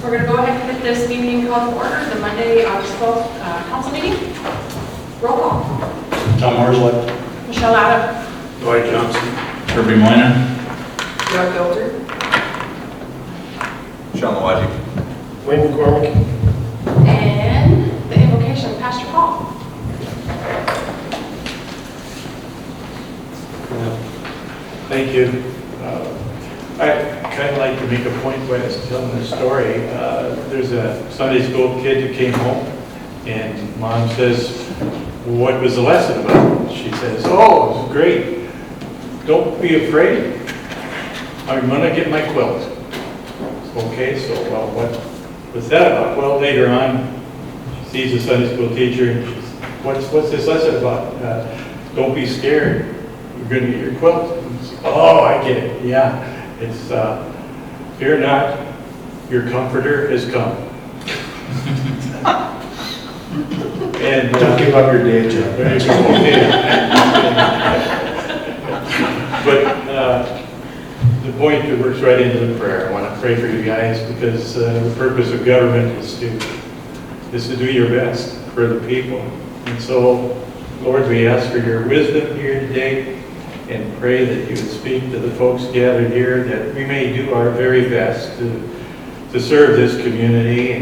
We're going to go ahead and get this meeting called to order, the Monday, August 12th council meeting. Roll call. Tom Marsland. Michelle Adam. Dwight Johnson. Kirby Moynihan. Doug Gilder. Sean Mawaji. Wayne McCormick. And the invocation, Pastor Paul. Thank you. I kind of like to make a point when I was telling the story. There's a Sunday school kid who came home, and mom says, "What was the lesson about?" She says, "Oh, it was great. Don't be afraid. I'm going to get my quilt." Okay, so, well, what was that about? Well, later on, she sees a Sunday school teacher, and she's, what's this lesson about? Don't be scared. You're going to get your quilt. Oh, I get it. Yeah. It's, fear not, your comforter has come. And Don't give up your day job. there you go. But the point that works right into the prayer. I want to pray for you guys because the purpose of government is to do your best for the people. And so, Lord, we ask for your wisdom here today, and pray that you would speak to the folks gathered here, that we may do our very best to serve this community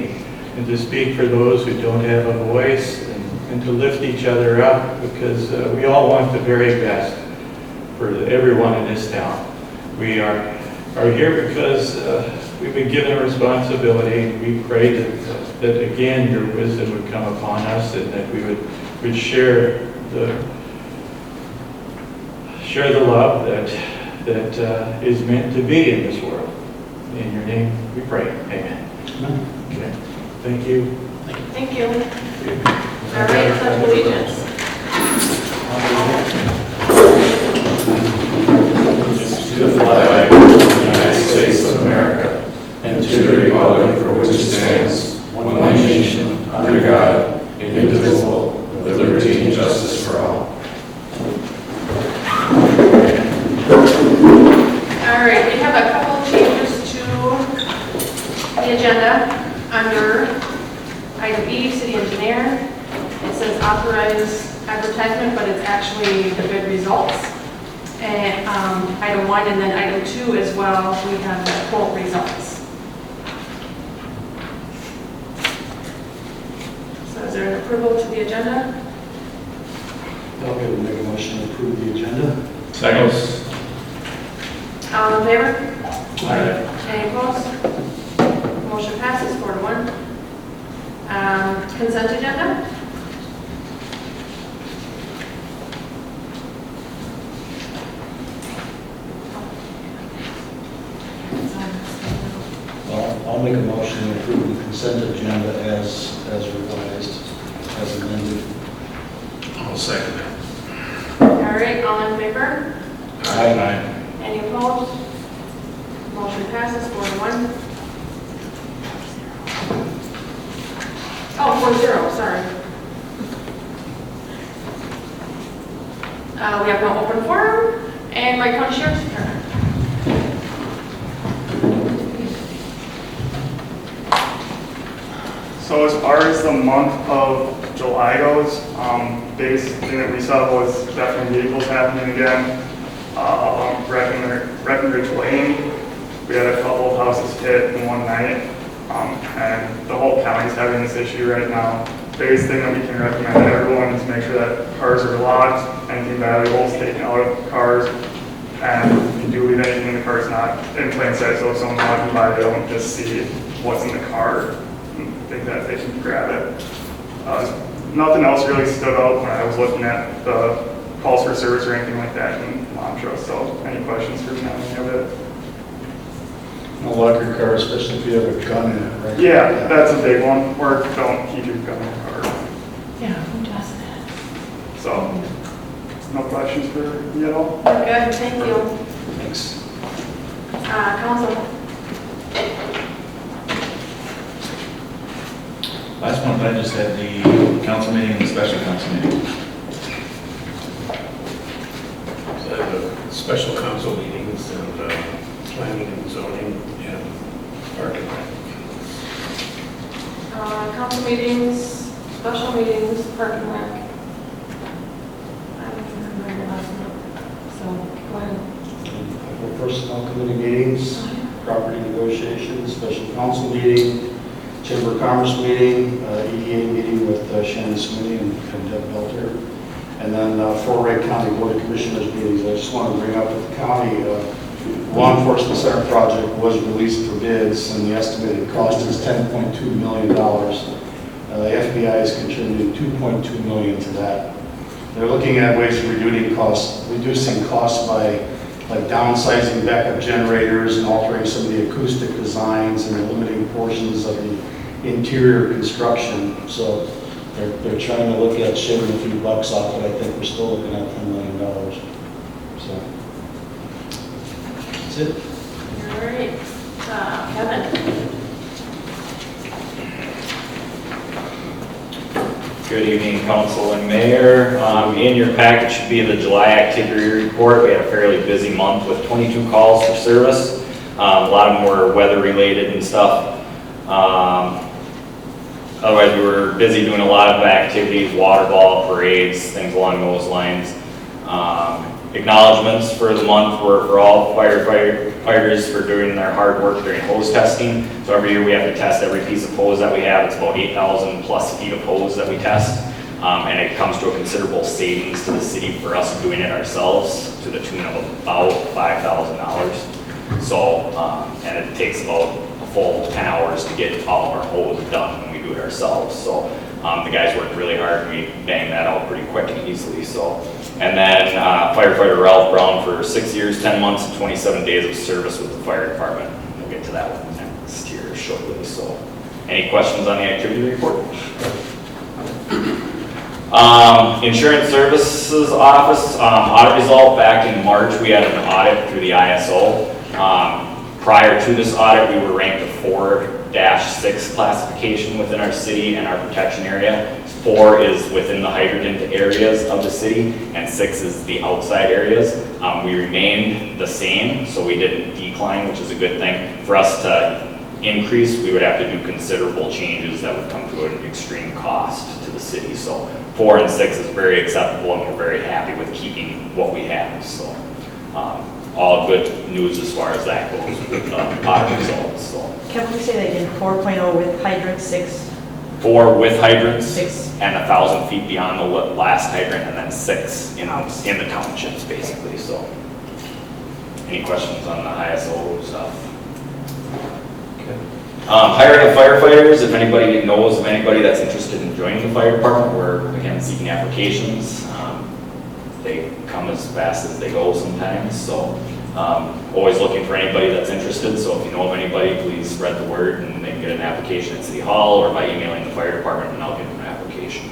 and to speak for those who don't have a voice, and to lift each other up, because we all want the very best for everyone in this town. We are here because we've been given a responsibility. We pray that again your wisdom would come upon us, and that we would share the love that is meant to be in this world. In your name we pray. Amen. Okay. Thank you. Thank you. All right, pledge allegiance. To the flag of the United States of America and to the republic for which it stands, one nation, under God, indivisible, with liberty and justice for all. All right, we have a couple changes to the agenda under item E, city engineer. It says authorize advertisement, but it's actually the bid results. And item 1 and then item 2 as well, we have the quote results. So is there an approval to the agenda? I'll be able to make a motion to approve the agenda. Second. All in favor? Aye. Any opposed? Motion passes 4-1. Consent agenda? I'll make a motion to approve the consent agenda as revised, as amended. I'll second that. All right, all in favor? Aye. Any opposed? Motion passes 4-1. Oh, 4-0, sorry. We have no open forum, and Wright County Sheriff's Department. So as far as the month of July goes, biggest thing that we saw was definitely vehicles happening again. Breckenridge Lane, we had a couple of houses hit in one night, and the whole county's having this issue right now. Biggest thing that we can recommend to everyone is make sure that cars are locked, anything valuable is taken out of cars, and if you do leave anything in the car, it's not in plain sight, so if someone's walking by, they don't just see what's in the car and think that they can grab it. Nothing else really stood out when I was looking at the calls for service or anything like that in Montrose, so any questions for me on any of it? Don't lock your car, especially if you have a gun in it, right? Yeah, that's a big one, or don't keep your gun in the car. Yeah, who does that? So, no questions for me at all? We're good, thank you. Thanks. Council. Last month, I just had the council meeting and the special council meeting. So I have a special council meetings and planning and zoning and parking lot. Council meetings, special meetings, parking rec. I don't even remember last month, so go ahead. Personnel committee meetings, property negotiations, special council meeting, chamber of commerce meeting, EDA meeting with Shannon Smitty and Deb Belter, and then 4 Wright County Board of Commissioners meetings. I just want to bring up with the county, law enforcement center project was released for bids, and the estimated cost is $10.2 million. The FBI is contributing $2.2 million to that. They're looking at ways of reducing costs by like downsizing backup generators and altering some of the acoustic designs and eliminating portions of the interior construction. So they're trying to look at shaving a few bucks off, but I think we're still looking at $10 million. So that's it. All right, Kevin. Good evening, council and mayor. In your packet should be the July activity report. We had a fairly busy month with 22 calls for service. A lot of them were weather related and stuff. Otherwise, we were busy doing a lot of activities, water ball, parades, things along those lines. Acknowledgements for the month were for all firefighters for doing their hard work during hose testing. So every year we have to test every piece of hose that we have. It's about 8,000 plus feet of hose that we test. And it comes to a considerable savings to the city for us doing it ourselves to the tune of about $5,000. So, and it takes about a full 10 hours to get all of our hose done when we do it ourselves. So the guys worked really hard and we banged that out pretty quick and easily. So, and then firefighter Ralph Brown for 6 years, 10 months, and 27 days of service with the fire department. We'll get to that one next here shortly. So, any questions on the activity report? Insurance Services Office, audit result back in March, we had an audit through the ISO. Prior to this audit, we were ranked a 4-6 classification within our city and our protection area. 4 is within the hydrant areas of the city, and 6 is the outside areas. We remained the same, so we didn't decline, which is a good thing. For us to increase, we would have to do considerable changes that would come to an extreme cost to the city. So 4 and 6 is very acceptable, and we're very happy with keeping what we have. So all good news as far as that goes with the audit results. So Can we say that again? 4.0 with hydrant, 6? 4 with hydrants. 6. And 1,000 feet beyond the last hydrant, and then 6 in the townships, basically. So, any questions on the ISO stuff? Okay. Hiring of firefighters. If anybody knows of anybody that's interested in joining the fire department, we're again seeking applications. They come as fast as they go sometimes. So, always looking for anybody that's interested. So, if you know of anybody, please spread the word, and they can get an application at City Hall or by emailing the fire department, and I'll get them an application.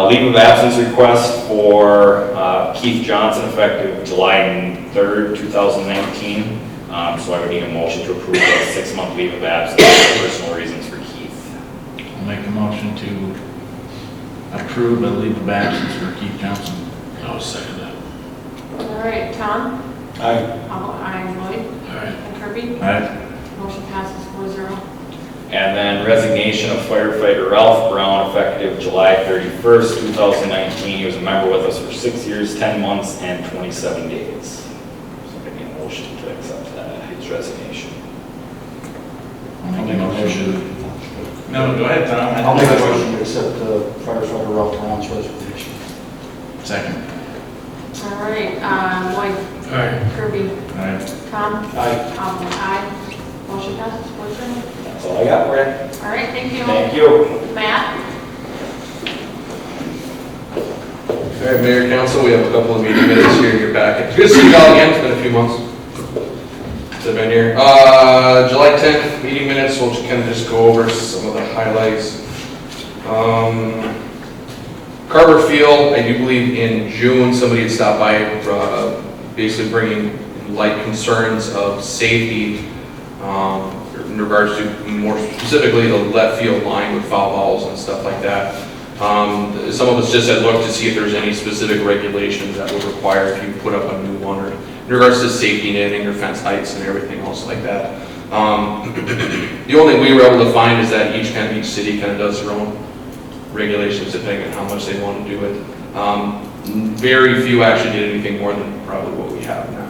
Leave of absence request for Keith Johnson effective July 3rd, 2019. So I would need a motion to approve a 6-month leave of absence for personal reasons for Keith. I'll make a motion to approve a leave of absence for Keith Johnson. I'll second that. All right, Tom? Aye. Aye, Lloyd? All right. And Kirby? Aye. Motion passes 4-0. And then resignation of firefighter Ralph Brown effective July 31st, 2019. He was a member with us for 6 years, 10 months, and 27 days. So I need a motion to accept that, his resignation. I'll make a motion. No, go ahead, Tom. I'll make a motion to accept firefighter Ralph Brown's resignation. Second. All right, Lloyd? All right. Kirby? Aye. Tom? Aye. Aye. Motion passes 4-0. That's all I got for you. All right, thank you. Thank you. Matt? All right, Mayor, Council, we have a couple of meeting minutes here in your packet. It's good to see you all again, it's been a few months since I've been here. July 10th, meeting minutes, we'll just kind of just go over some of the highlights. Carver Field, I do believe in June, somebody had stopped by, basically bringing light concerns of safety in regards to more specifically the left field line with foul balls and stuff like that. Some of us just had looked to see if there's any specific regulations that would require if you put up a new one, or in regards to safety netting or fence heights and everything else like that. The only thing we were able to find is that each city kind of does their own regulations depending on how much they want to do it. Very few actually did anything more than probably what we have now.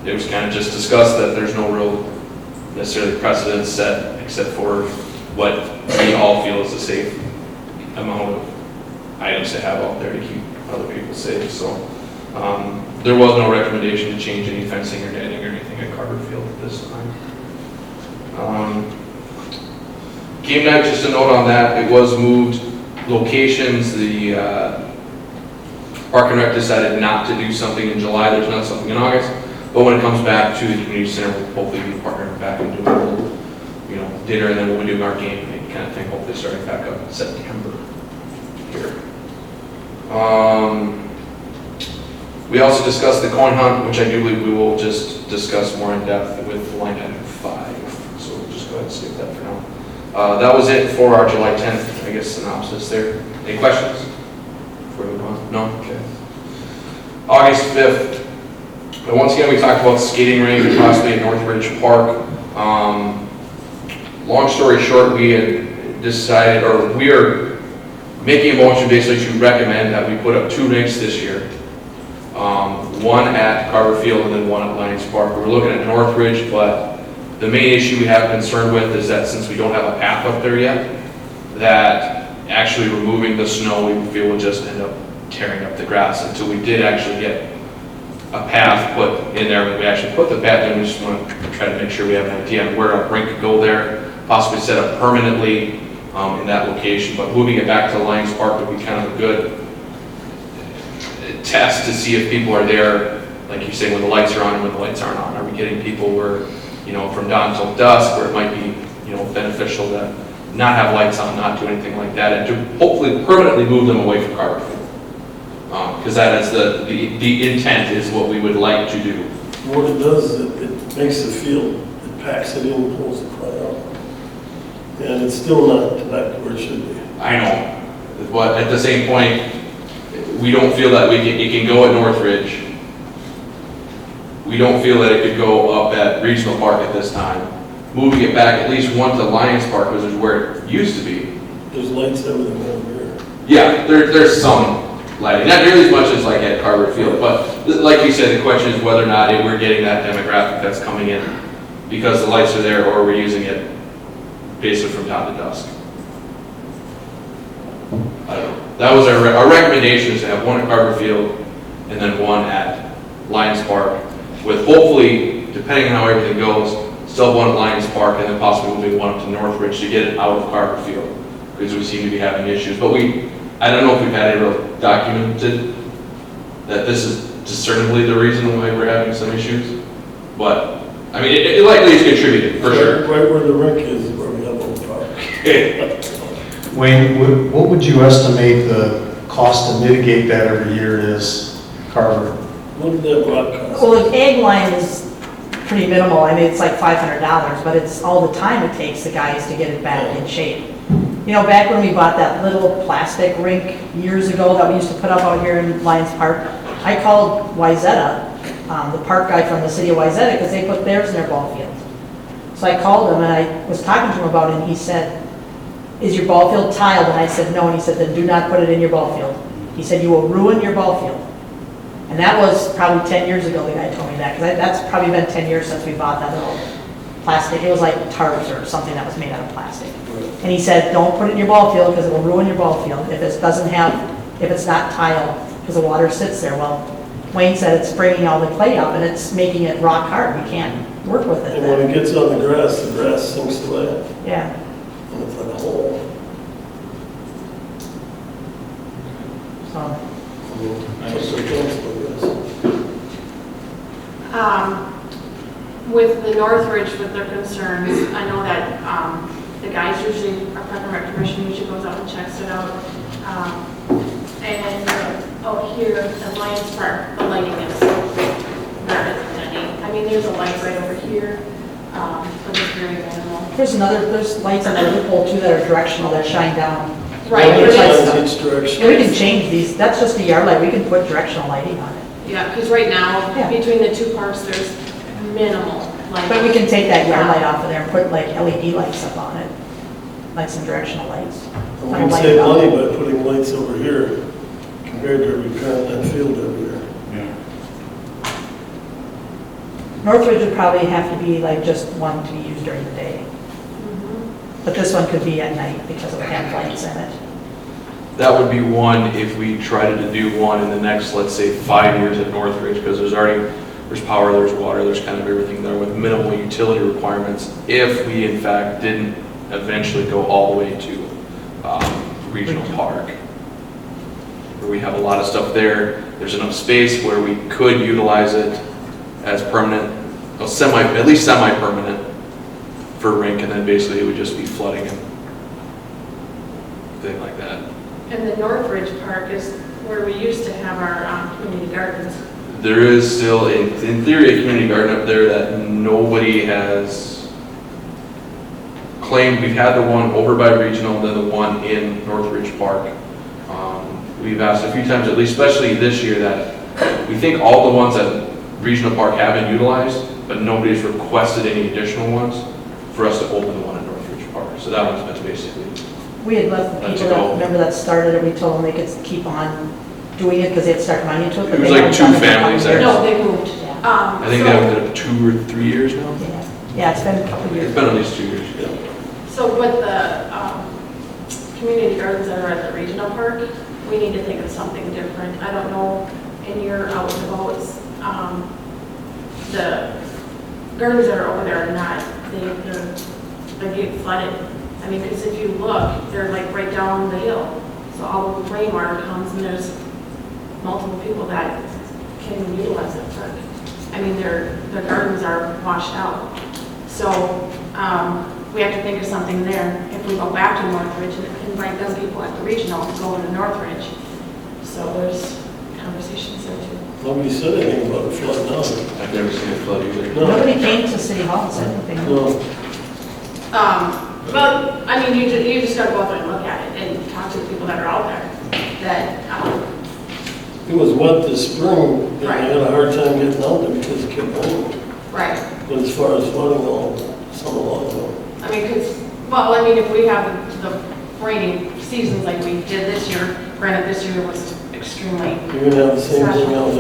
It was kind of just discussed that there's no real necessarily precedent set except for what we all feel is a safe amount of items to have out there to keep other people safe. So there was no recommendation to change any fencing or netting or anything at Carver Field at this time. Game night, just a note on that, it was moved locations. The Park and Rec decided not to do something in July. There's not something in August. But when it comes back to the community center, we'll hopefully be partnering back and doing a little, dinner, and then we'll be doing our game night kind of thing, hopefully starting back up in September here. We also discussed the coin hunt, which I do believe we will just discuss more in depth with line item 5. So we'll just go ahead and skip that for now. That was it for our July 10th, I guess, synopsis there. Any questions before we move on? No? Okay. August 5th. But once again, we talked about skating rink possibly at Northridge Park. Long story short, we had decided, or we are making a motion basically to recommend that we put up 2 rinks this year. One at Carver Field and then one at Lions Park. We're looking at Northridge, but the main issue we have concern with is that since we don't have a path up there yet, that actually removing the snow we feel will just end up tearing up the grass. Until we did actually get a path put in there, when we actually put the path in, we just want to try to make sure we have an idea on where a rink could go there, possibly set up permanently in that location, but moving it back to Lions Park would be kind of a good test to see if people are there, like you say, when the lights are on and when the lights aren't on. Are we getting people where, from dawn till dusk, where it might be, beneficial to not have lights on, not do anything like that, and to hopefully permanently move them away from Carver Field. Because that is the intent is what we would like to do. What it does is it makes the field, it packs it in, pulls the crowd out. And it's still not back to where it should be. I know, but at the same point, we don't feel that it can go at Northridge. We don't feel that it could go up at Regional Park at this time. Moving it back at least one to Lions Park, which is where it used to be. There's lights everything over here. Yeah, there's some lighting, not nearly as much as like at Carver Field, but like you said, the question is whether or not we're getting that demographic that's coming in because the lights are there, or we're using it basically from dawn to dusk. I don't know. That was our recommendation, is to have one at Carver Field and then one at Lions Park, with hopefully, depending on how everything goes, still one at Lions Park and then possibly moving one up to Northridge to get it out of Carver Field, because we seem to be having issues. But I don't know if we've had it real documented that this is discernibly the reason why we're having some issues, but I mean, it likely is contributed, for sure. Right where the rink is where we have Old Park. Wayne, what would you estimate the cost to mitigate that every year is, Carver? What did that rock cost? Well, the egg line is pretty minimal. I mean, it's like $500, but it's all the time it takes the guys to get it back in shape. Back when we bought that little plastic rink years ago that we used to put up out here in Lions Park, I called Wyzetta, the park guy from the city of Wyzetta, because they put theirs in their ball field. So I called him and I was talking to him about it, and he said, "Is your ball field tiled?" And I said, "No." And he said, "Then do not put it in your ball field." He said, "You will ruin your ball field." And that was probably 10 years ago the guy told me that, because that's probably been 10 years since we bought that little plastic. It was like tarps or something that was made out of plastic. And he said, "Don't put it in your ball field because it will ruin your ball field if it's not tiled, because the water sits there." Well, Wayne said it's bringing all the clay up and it's making it rock hard. We can't work with it And then. when it gets on the grass sinks away. Yeah. And it's like a hole. So, Just so close to the grass. With the Northridge, with their concerns, I know that the guys usually, our Park and Rec Commission usually goes out and checks it out. And out here at Lions Park, the lighting is not as many. I mean, there's a light right over here, but it's very minimal. there's lights on the other pole too that are directional, that shine down. Right, Yeah, but it's it's- like- Each direction. And we can change these, that's just a yard light, we can put directional lighting on it. yeah, because right now, Yeah. between the two parks, there's minimal like. But we can take that yard light off of there and put like LED lights up on it, like some directional lights. We can save money by putting lights over here compared to every car in that field every year. Northridge would probably have to be like just one to be used during the day. But this one could be at night because it would have lights in it. That would be one if we tried to do one in the next, let's say, 5 years at Northridge, because there's power, there's water, there's kind of everything there with minimal utility requirements. If we in fact didn't eventually go all the way to Regional Park, where we have a lot of stuff there, there's enough space where we could utilize it as permanent, at least semi-permanent for rink, and then basically it would just be flooding and thing like that. And the Northridge Park is where we used to have our community gardens. There is still, in theory, a community garden up there that nobody has claimed. We've had the one over by Regional, then the one in Northridge Park. We've asked a few times, at least especially this year, that we think all the ones at Regional Park have been utilized, but nobody's requested any additional ones for us to open the one at Northridge Park. So that one's been basically, We had left the That's people a goal. that, remember that started it, we told them they could keep on doing it because they'd start money into it. but It was they like haven't done 2 it for a couple families there. years. No, they moved. Yeah. I think So- that was 2 or 3 years now. Yeah, it's been a couple years. It's been at least 2 years. So with the community gardens that are at the regional park, we need to think of something different. I don't know, in your out and abouts, the gardens that are over there are not, they get flooded. I mean, because if you look, they're like right down the hill. So all the rainwater comes and there's multiple people that can utilize that park. I mean, their gardens are washed out. So, we have to think of something there. If we go back to Northridge and invite those people at the regional to go into Northridge. So there's conversations there too. Nobody said anything about a flood now. I've never seen a flood either. No. Nobody came to City Hall and said anything. No. But, I mean, you just gotta go out there and look at it and talk to the people that are out there. That, It was wet this spring, and Right. I had a hard time getting out there because it kept raining. right. But as far as flooding all summer long, no. I mean, if we have the rainy seasons like we did this year, granted this year was extremely, You're gonna have the same thing out in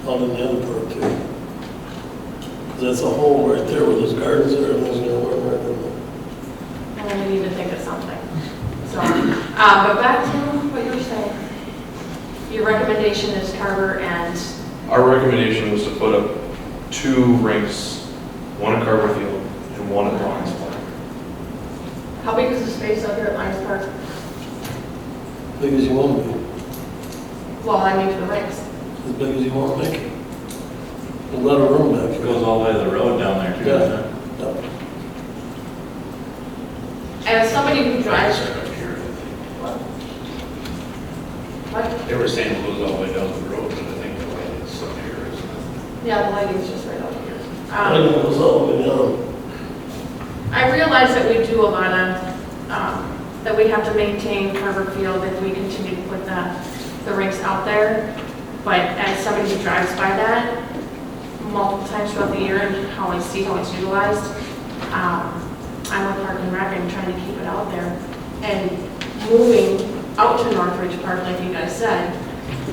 the other part too. 'Cause that's a hole right there where those gardens are, everything's gonna run right in there. and we need to think of something. So, but back to what you were saying. Your recommendation is Carver and, Our recommendation was to put up 2 rinks, one at Carver Field and one at Lions Park. how big is the space out there at Lions Park? Big as you want to be, Well, I mean for the rinks. as big as you want to make it. There's a lot of room back It there. goes all the way to the road down there too, doesn't it? Yeah. As somebody who drives, what? They were saying it goes all the way down the road, but I think the light is up here, isn't it? Yeah, the lighting's just right over here. I know it was all the way down. I realize that we do a lot of, that we have to maintain Carver Field if we continue to put the rinks out there. But as somebody who drives by that multiple times throughout the year and how I see how it's utilized, I'm with Park and Rec and trying to keep it out there. And moving out to Northridge Park, like you guys said,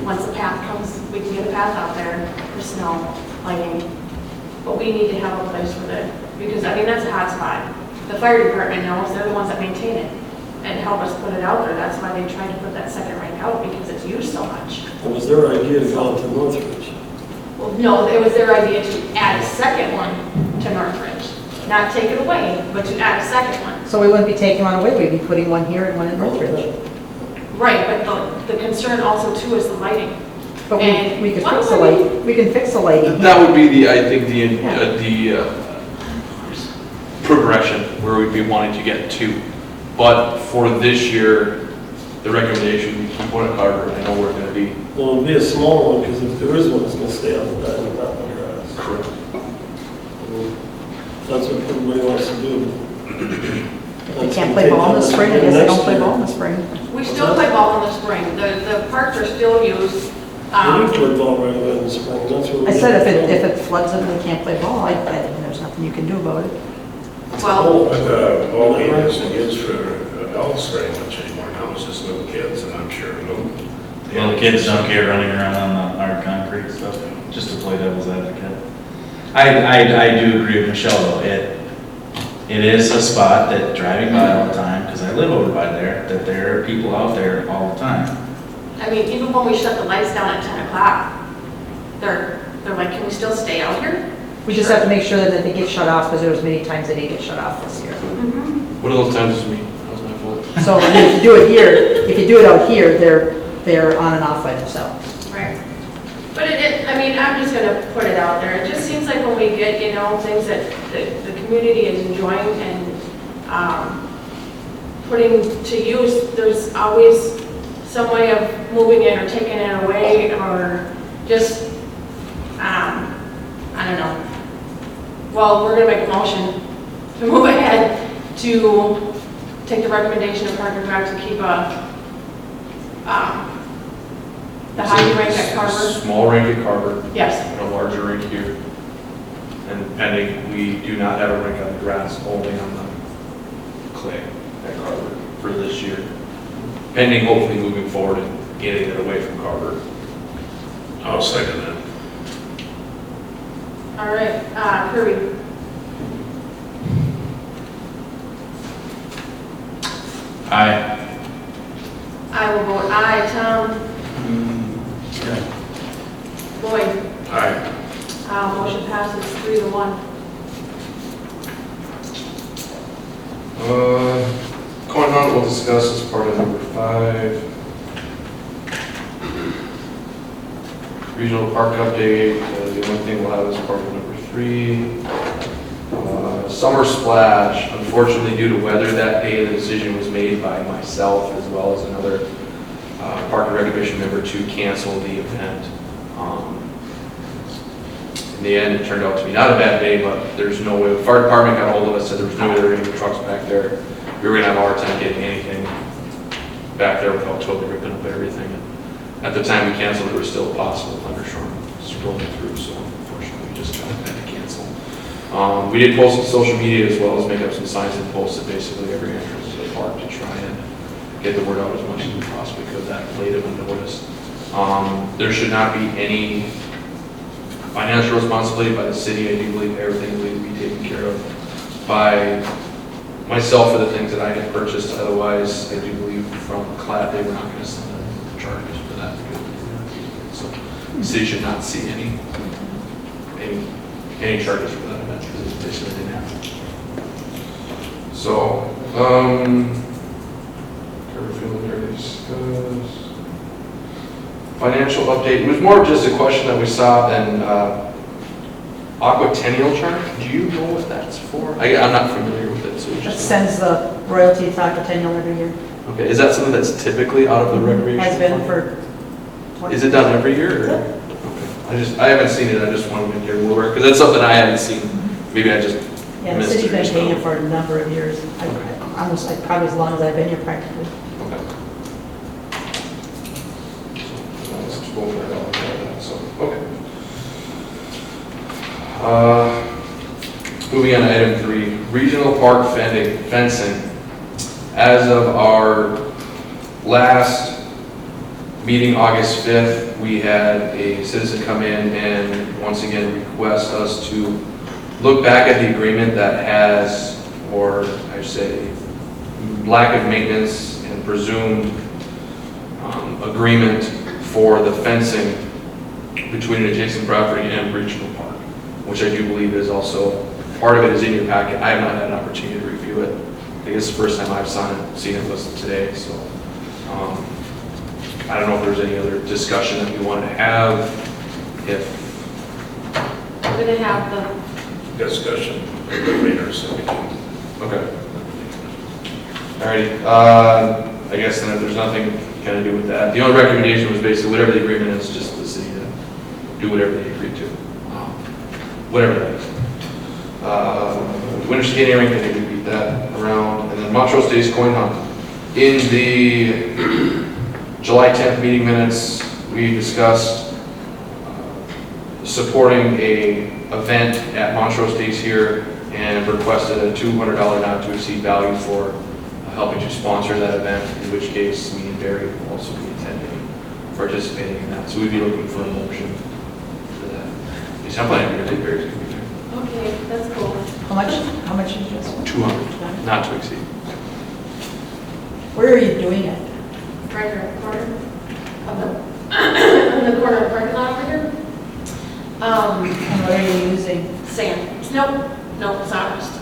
once the path comes, we can get a path out there for snow, lighting. But we need to have a place for that, because I mean, that's a hot spot. The fire department knows, they're the ones that maintain it and help us put it out there. That's why they tried to put that second rank out, because it's used so much. It was their idea to go out to Northridge. Well, no, it was their idea to add a second one to Northridge. Not take it away, but to add a second one. So we wouldn't be taking one away, we'd be putting one here and one in Northridge. Right, but the concern also too is the lighting. But And we could why fix the would we- light, we can fix the lighting. That would be I think the progression where we'd be wanting to get to. But for this year, the recommendation, we keep one at Carver, I know we're gonna be. Well, it'll be a small one, because if there is one, it's gonna stay on the diamond, not on the grass. Correct. That's what everybody wants to do. They can't play ball in the spring, I guess they don't play ball in the spring. We still play ball in the spring. The parks are still used We play ball right away in the spring, that's what we. I said if it floods them, they can't play ball, there's nothing you can do about it. Well, But the ball game isn't used for adults very much anymore. Now it's just little kids, and I'm sure little. Well, the kids don't care running around on the hard concrete stuff, just to play devil's advocate. I do agree with Michelle though, it is a spot that driving by all the time, because I live over by there, that there are people out there all the time. I mean, even when we shut the lights down at 10 o'clock, they're like, can we still stay out here? We just have to make sure that they get shut off, because there was many times they didn't get shut off this year. One of those times is me, that was my fault. So if you do it here, if you do it out here, they're on and off by themselves. Right. But I mean, I'm just gonna put it out there. It just seems like when we get, things that the community is enjoying and putting to use, there's always some way of moving it or taking it away or just, I don't know. Well, we're gonna make a motion to move ahead to take the recommendation of Park and Rec to keep the hockey rink at Carver. Small rink at Carver, Yes. and a larger rink here. And pending, we do not have a rink on the grass, only on the clay at Carver for this year. Pending hopefully moving forward and getting it away from Carver. I'll second that. All right, Kirby. Aye. I will vote aye. Tom? Lloyd? Aye. Motion passes 3-1. Going on, we'll discuss as part of number 5. Regional park update, the only thing we'll have is part of number 3. Summer splash, unfortunately due to weather that day, the decision was made by myself as well as another Park and Rec Commission member to cancel the event. In the end, it turned out to be not a bad day, but there's no way, the fire department got hold of us, said there was no way they were getting the trucks back there. We were gonna have a hard time getting anything back there without totally ripping up everything. And at the time we canceled, there was still a possible thunderstorm scrolling through, so unfortunately we just had to cancel. We did post on social media as well as make up some signs and posts at basically every entrance to the park to try and get the word out as much as we possibly could. That laid it unnoticed. There should not be any financial responsibility by the city. I do believe everything will be taken care of by myself for the things that I had purchased. Otherwise, I do believe from CLAT, they were not going to send any charges for that. So the city should not see any charges for that event because it basically didn't happen. So, Carverfield already discussed. Financial update. It was more of just a question that we saw than Aquatennial charge. Do you know what that's for? I'm not familiar with it. So That sends the royalty to Aquatennial every year. Okay, is that something that's typically out of the recreation? Has been fund? for 20 Is it done every year? Or? Yeah. Okay. I haven't seen it. I just wanted to hear more because that's something I haven't seen. Maybe I just Yeah, the missed city's it. been or paying it something. for a number of years. Almost like probably as long as I've been here practically. Okay. So, let's just go over that all together, so, okay. Moving on to item 3, regional park fencing. As of our last meeting, August 5th, we had a citizen come in and once again request us to look back at the agreement that has, or I should say, lack of maintenance and presumed agreement for the fencing between an adjacent property and regional park, which I do believe is also, part of it is in your packet. I have not had an opportunity to review it. I think it's the first time I've seen it listed today, so I don't know if there's any other discussion that we want to have. If We're gonna have the, Discussion later, so we can. okay. Alrighty, I guess then if there's nothing kind of do with that, the only recommendation was basically whatever the agreement is, just the city to do whatever they agreed to. Whatever that is. Winter skating rink, I think we beat that around, and then Montrose Days coin hunt. In the July 10th meeting minutes, we discussed supporting a event at Montrose Days here and requested a $200 not to exceed value for helping to sponsor that event, in which case me and Barry will also be attending, participating in that. So we'd be looking for a motion for that. At least I'm planning to be there, Barry's going to be there. Okay, that's cool. How much is this? 200, not to exceed. Where are you doing it? Right here, corner of the, in the corner of the parking lot over here. And what are you using? Sand. Nope, sawdust.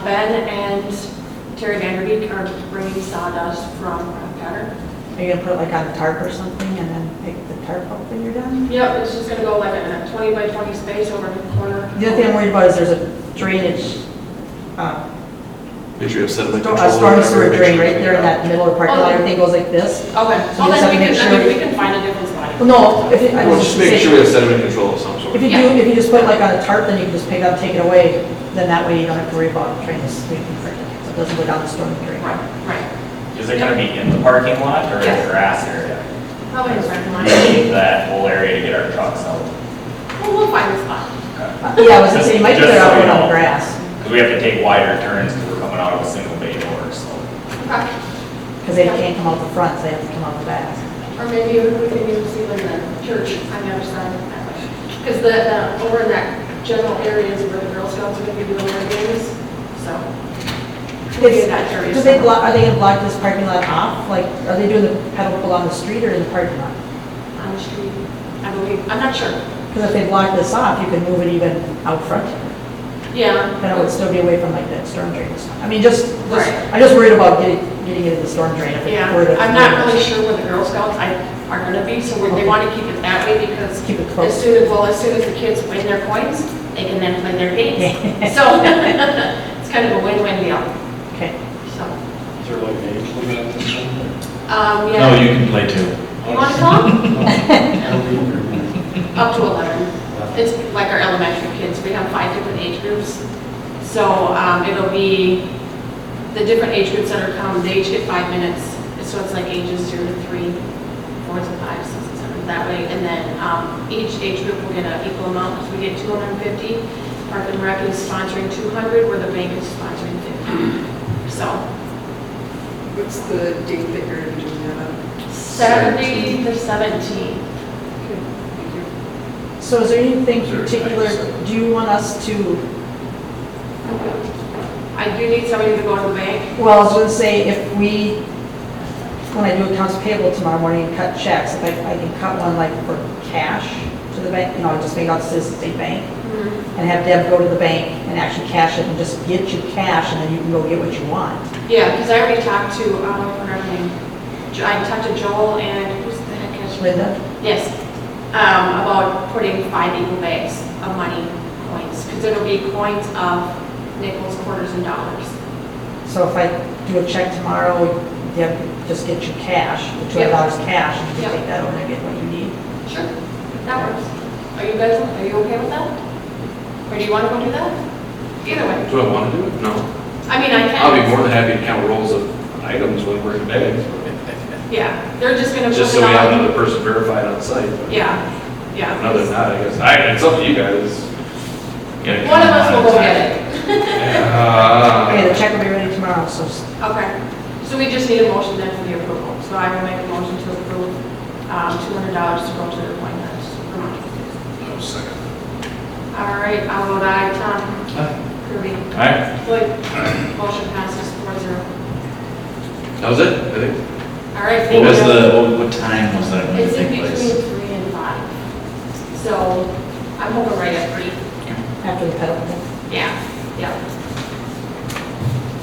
Ben and Terry Vanderbeek are bringing sawdust from Pattern. Are you gonna put it like on a tarp or something and then pick the tarp up when you're done? Yep, it's just gonna go like in a 20 by 20 space over in the corner. The other thing I'm worried about is there's a drainage, Make sure you have sediment a control. storm sewer drain right there in that middle of the parking lot. Everything goes like this. Okay, So well you just have then to make sure- we can find a different spot. Well, no, if it, I Well, was just just make sure we saying, have sediment control of some sort. if you just put it like on a tarp, then you can just pick it up, take it away. Then that way you don't have to worry about trying to sweep and frick it. So it doesn't go down the storm drain. Right. Is it gonna be in the parking lot or in Yes. the grass area? Probably in the parking lot. We need that whole area to get our trucks out. Well, we'll find a spot. Yeah, I was gonna say, you might put it Just so out you on know. the grass. Because we have to take wider turns because we're coming out of a single bay door, so. Okay. Because they can't come out the front, so they have to come out the back. Or maybe we can use even the church on the other side of that way. Because over in that general area is where the Girl Scouts are gonna be doing their games, so. Maybe in that area. Do they block, are they gonna block this parking lot off? Like, are they doing the pedal pull on the street or in the parking lot? On the street, I believe, I'm not sure. Because if they block this off, you can move it even out front. Yeah. Then it would still be away from like that storm drain. I mean, Right. I'm just worried about getting it in the storm drain. If it Yeah, were to- I'm not really sure where the Girl Scouts are gonna be, so they want to keep it that way because Keep it as close. soon as the kids win their coins, they can then play their games. So it's kind of a win-win deal, Okay. so. Is there like an age limit on this one? No, Yeah. you can play too. You want to come? No. Up to 11. It's like our elementary kids, we have 5 different age groups. So it'll be the different age groups that are coming, they each get 5 minutes. So it's like ages 0 to 3, 4 to 5, 6 to 7, that way. And then each age group will get an equal amount, because we get 250. Park and Rec is sponsoring 200, where the bank is sponsoring 50. So What's the date that you're doing that on? 70 to 17. So is there anything particular, do you want us to, I do need somebody to go to the bank. well, I was gonna say, if we, when I do accounts payable tomorrow morning and cut checks, if I can cut one like for cash to the bank, just make out Citizen State Bank, and have Deb go to the bank and actually cash it and just get you cash, and then you can go get what you want. Yeah, because I already talked to, I forgot her name. I talked to Joel and who's the head cashier? Linda? Yes, about putting 5 equal bags of money, coins, because it'll be coins of nickels, quarters, and dollars. So if I do a check tomorrow, Deb just get you cash, the $200 cash, and you Yep. can take that over and get what you need. Sure. That works. Are you okay with that? Or do you want to go do that? Either way. Do I want to do it? No. I mean, I can. I'll be more than happy to count rolls of items when we're in bed, Yeah, they're just going to. just so we have another person verified on site. Yeah. Other than that, I guess, it's up to you guys. One of us will go get it. Okay, the check will be ready tomorrow, so Okay, so we just need a motion then for the approval. So I will make a motion to approve $200 to go to the appointments. No, second. All right, I'll vote aye. Tom? Kirby? Aye. Floyd? Motion passes 4-0. That was it, I think. All right, What thank was you. what time was that going It's to in take between place? 3 and 5. So I'm hoping right at 3. after the pedal pull. Yeah.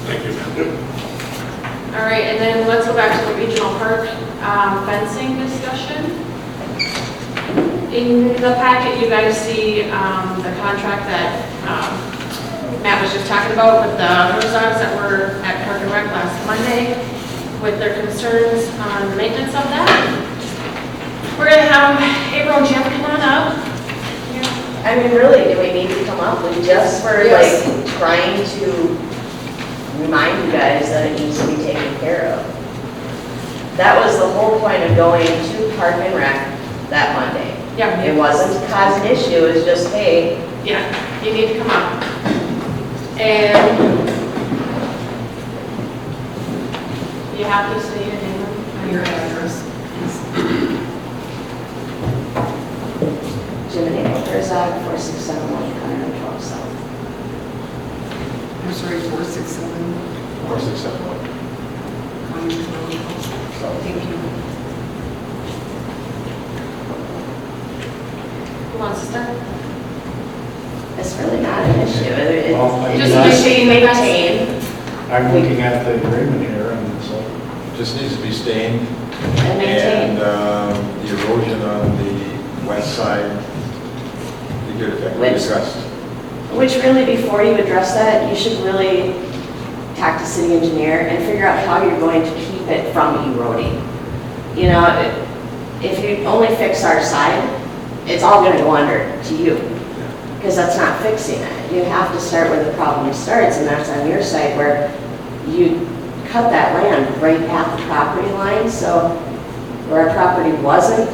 Thank you, ma'am. All right, and then let's go back to the regional park fencing discussion. In the packet, you guys see the contract that Matt was just talking about with the Herzog's that were at Park and Rec last Monday with their concerns on the maintenance of that. We're gonna have April and Jeff come on up. I mean, really, do we need to come up? We just were Yes. like trying to remind you guys that it needs to be taken care of. That was the whole point of going to Park and Rec that Monday. Yeah, It wasn't to cause an issue, it was just, hey, yeah, you need to come up. And you have to say your name and your address. Jiminy Herzog, 4671 112 South. I'm sorry, 467. 4671. Thank you. Who wants to start? It's really not an issue. Well, I It's mean, just be maintained I'm looking at the agreement here, and so, Just needs to be stained. and maintained. And the erosion on the west side, the good effect we Which- discussed. Which really, before you address that, you should really talk to city engineer and figure out how you're going to keep it from eroding. You know, if you only fix our side, it's all gonna go under to you, because that's not fixing it. You have to start where the problem starts, and that's on your side where you cut that land right at the property line, so where our property wasn't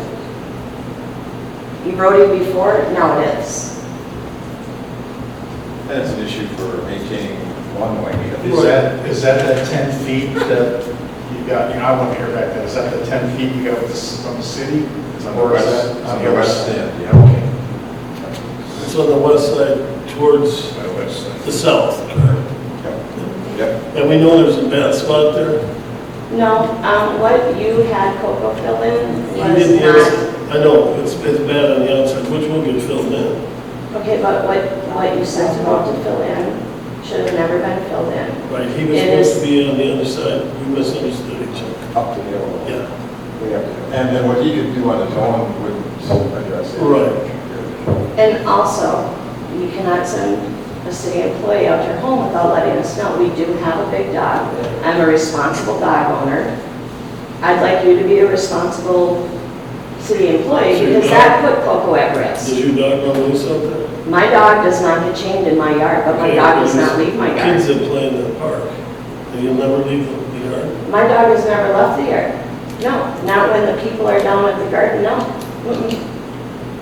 eroding before, now it is. That's an issue for maintaining one way. is that 10 feet that you got, I want to hear back that, is that the 10 feet you got from the city? It's on the Or is west, that it's on the west end, yeah. Okay. It's on the west side towards By the west side. the south. Yep. And we know there's a bad spot there. No, what you had Coco fill in You was did the not, outside. I know, it's bad on the outside, which will get filled in. okay, but what you sent him out to fill in should have never been filled in. Right, he was It supposed is- to be on the other side, we misunderstood each other. Up to the hill. Yeah, And then what he could do on his own would address it. right. And also, you cannot send a city employee out your home without letting us know. We do have a big dog. I'm a responsible dog owner. I'd like you to be a responsible city employee So because your that put Coco at risk. Does your dog run loose out there? My dog does not get chained in my yard, but my Okay, dog does there's not leave my yard. Kids that play in the park, and you'll never leave the yard. My dog has never left the yard. No, not when the people are down at the garden, no. Mm-mm.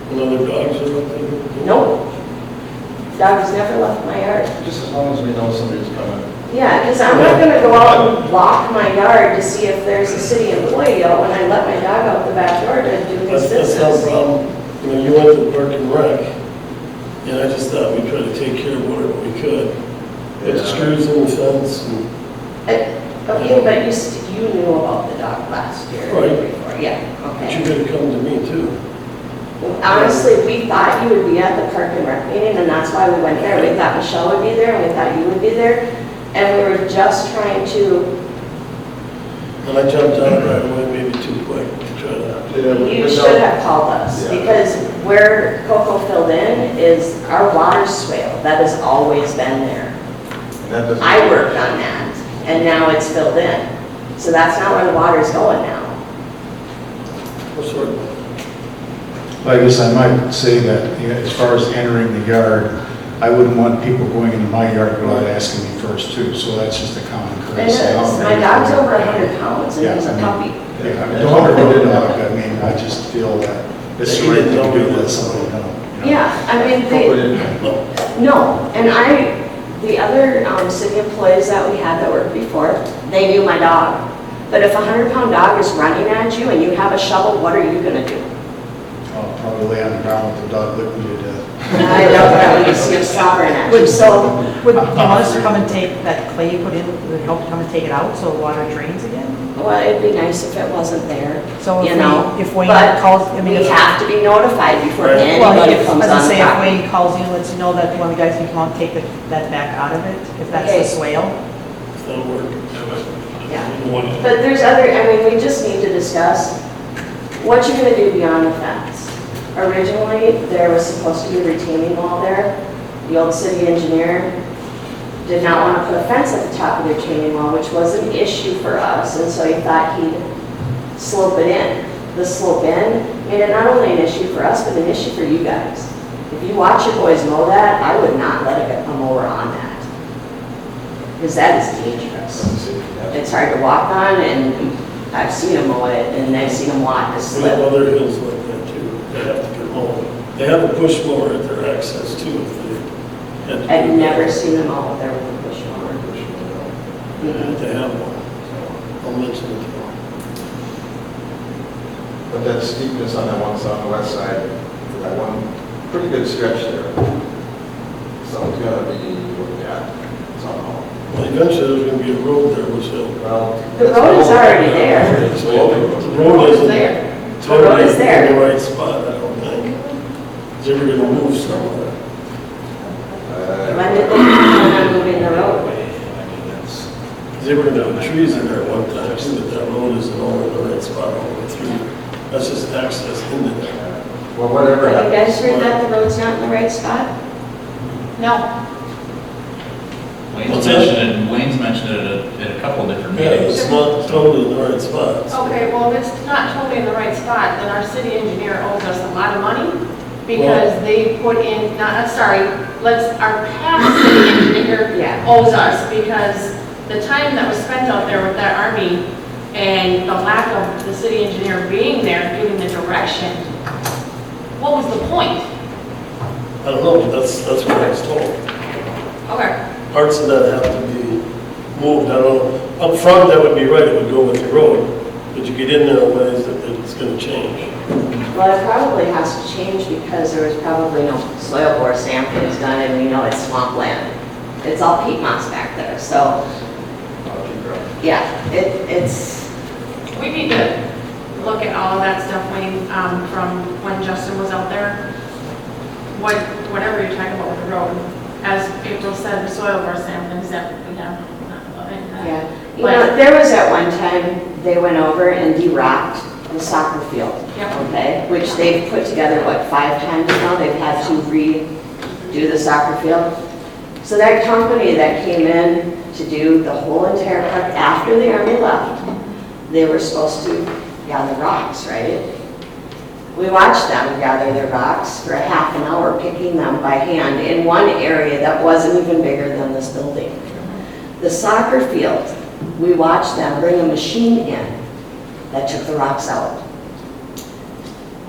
And other dogs are out there? Nope. Dog has never left my yard. Just as long as we know somebody's coming. Yeah, because I'm not gonna go out and walk my yard to see if there's a city employee out when I let my dog out the back door to do his That's not a business. problem. You know, you went to Park and Rec, and I just thought we'd try to take care of whatever we could. Put the screws in the fence and, Okay, but you knew about the dog last year. Right. Before. Yeah, but okay. you could have come to me too. Honestly, we thought you would be at the Park and Rec meeting, and that's why we went there. We thought Michelle would be there, and we thought you would be there. And we were just trying to, And I jumped out right away, maybe too quick to try to. you should have called us. Yeah. Because where Coco filled in is our water swale. That has always been there. And that doesn't. I worked on that, and now it's filled in. So that's not where the water's going now. What sort of, I guess I might say that, as far as entering the yard, I wouldn't want people going into my yard without asking me first too, so that's just a common It courtesy. is. My dog's over 100 pounds, and Yeah, he's I a mean- puppy. Yeah, I mean, don't hurt the dog, I mean, I just feel that it's the right thing to do, let somebody know. you know? Yeah, I mean, Coco they, didn't. no, and the other city employees that we had that worked before, they knew my dog. But if a 100-pound dog is running at you and you have a shovel, what are you gonna do? I'll probably lay on the ground with the dog licking me to death. I know that when you see him slobbering at you, so, Would you want us to come and take that clay you put in, would help come and take it out so the water drains again? well, it'd be nice if it wasn't there, So you know? if Wayne But calls, I mean, we if, have to be notified before Right. well, anybody if, comes as I on the say, if property. Wayne calls you and lets you know that one of the guys can come out and take that back out of it, if that's Okay. the swale. that'll work. Yeah. One- But there's other, I mean, we just need to discuss what you're gonna do beyond the fence. Originally, there was supposed to be a retaining wall there. The old city engineer did not want to put a fence at the top of the retaining wall, which was an issue for us, and so he thought he'd slope it in. The slope in made it not only an issue for us, but an issue for you guys. If you watch your boys mow that, I would not let a mower on that. Because that is dangerous. It's hard to walk on, and I've seen them mow it, and I've seen them walk to We have slip. other hills like that too. They have a push mower at their access too. If they had to I've do never that. seen them out there with a push mower. Yeah, they have one. So I'll mention it to them. But that steepness on that one side, on the west side, that one pretty good stretch there. So it's gotta be looked at somehow. Well, eventually there's gonna be a road there, which will. Well. The road is already there. The road isn't There. The road is totally there. in the right spot, I don't think. Is ever gonna move somewhere. When did they plan on moving the road? They were gonna put trees in there at one time, too, but that road isn't all in the right spot all the way through. That's just access into there. Well, whatever Have you happens. guys heard that the road's not in the right spot? No, Wayne's mentioned it at a couple different Yeah, meetings. it's not totally in the right spot. okay, well, if it's not totally in the right spot, then our city engineer owes us a lot of money because they put in, our past city engineer Yeah. owes us because the time that was spent out there with that army and the lack of the city engineer being there, giving the direction, what was the point? I don't know, but that's what I was told. Okay. Parts of that have to be moved, I don't know. Up front, that would be right, it would go with the road, but you get in there in ways that it's gonna change. Well, it probably has to change because there was probably no soil bore samples done and we know it's swampland. It's all peat moss back there, so, yeah, it's, We need to look at all of that stuff, Wayne, from when Justin was out there. Whatever you're talking about with the road. As April said, the soil bore samplings that we have. yeah. You know, there was at one time, they went over and de-rocked the soccer field. Yep. Okay, which they've put together, 5 times now, they've had to redo the soccer field. So that company that came in to do the whole entire park after the army left, they were supposed to gather rocks, right? We watched them gather their rocks for a half an hour, picking them by hand in one area that wasn't even bigger than this building. The soccer field, we watched them bring a machine in that took the rocks out.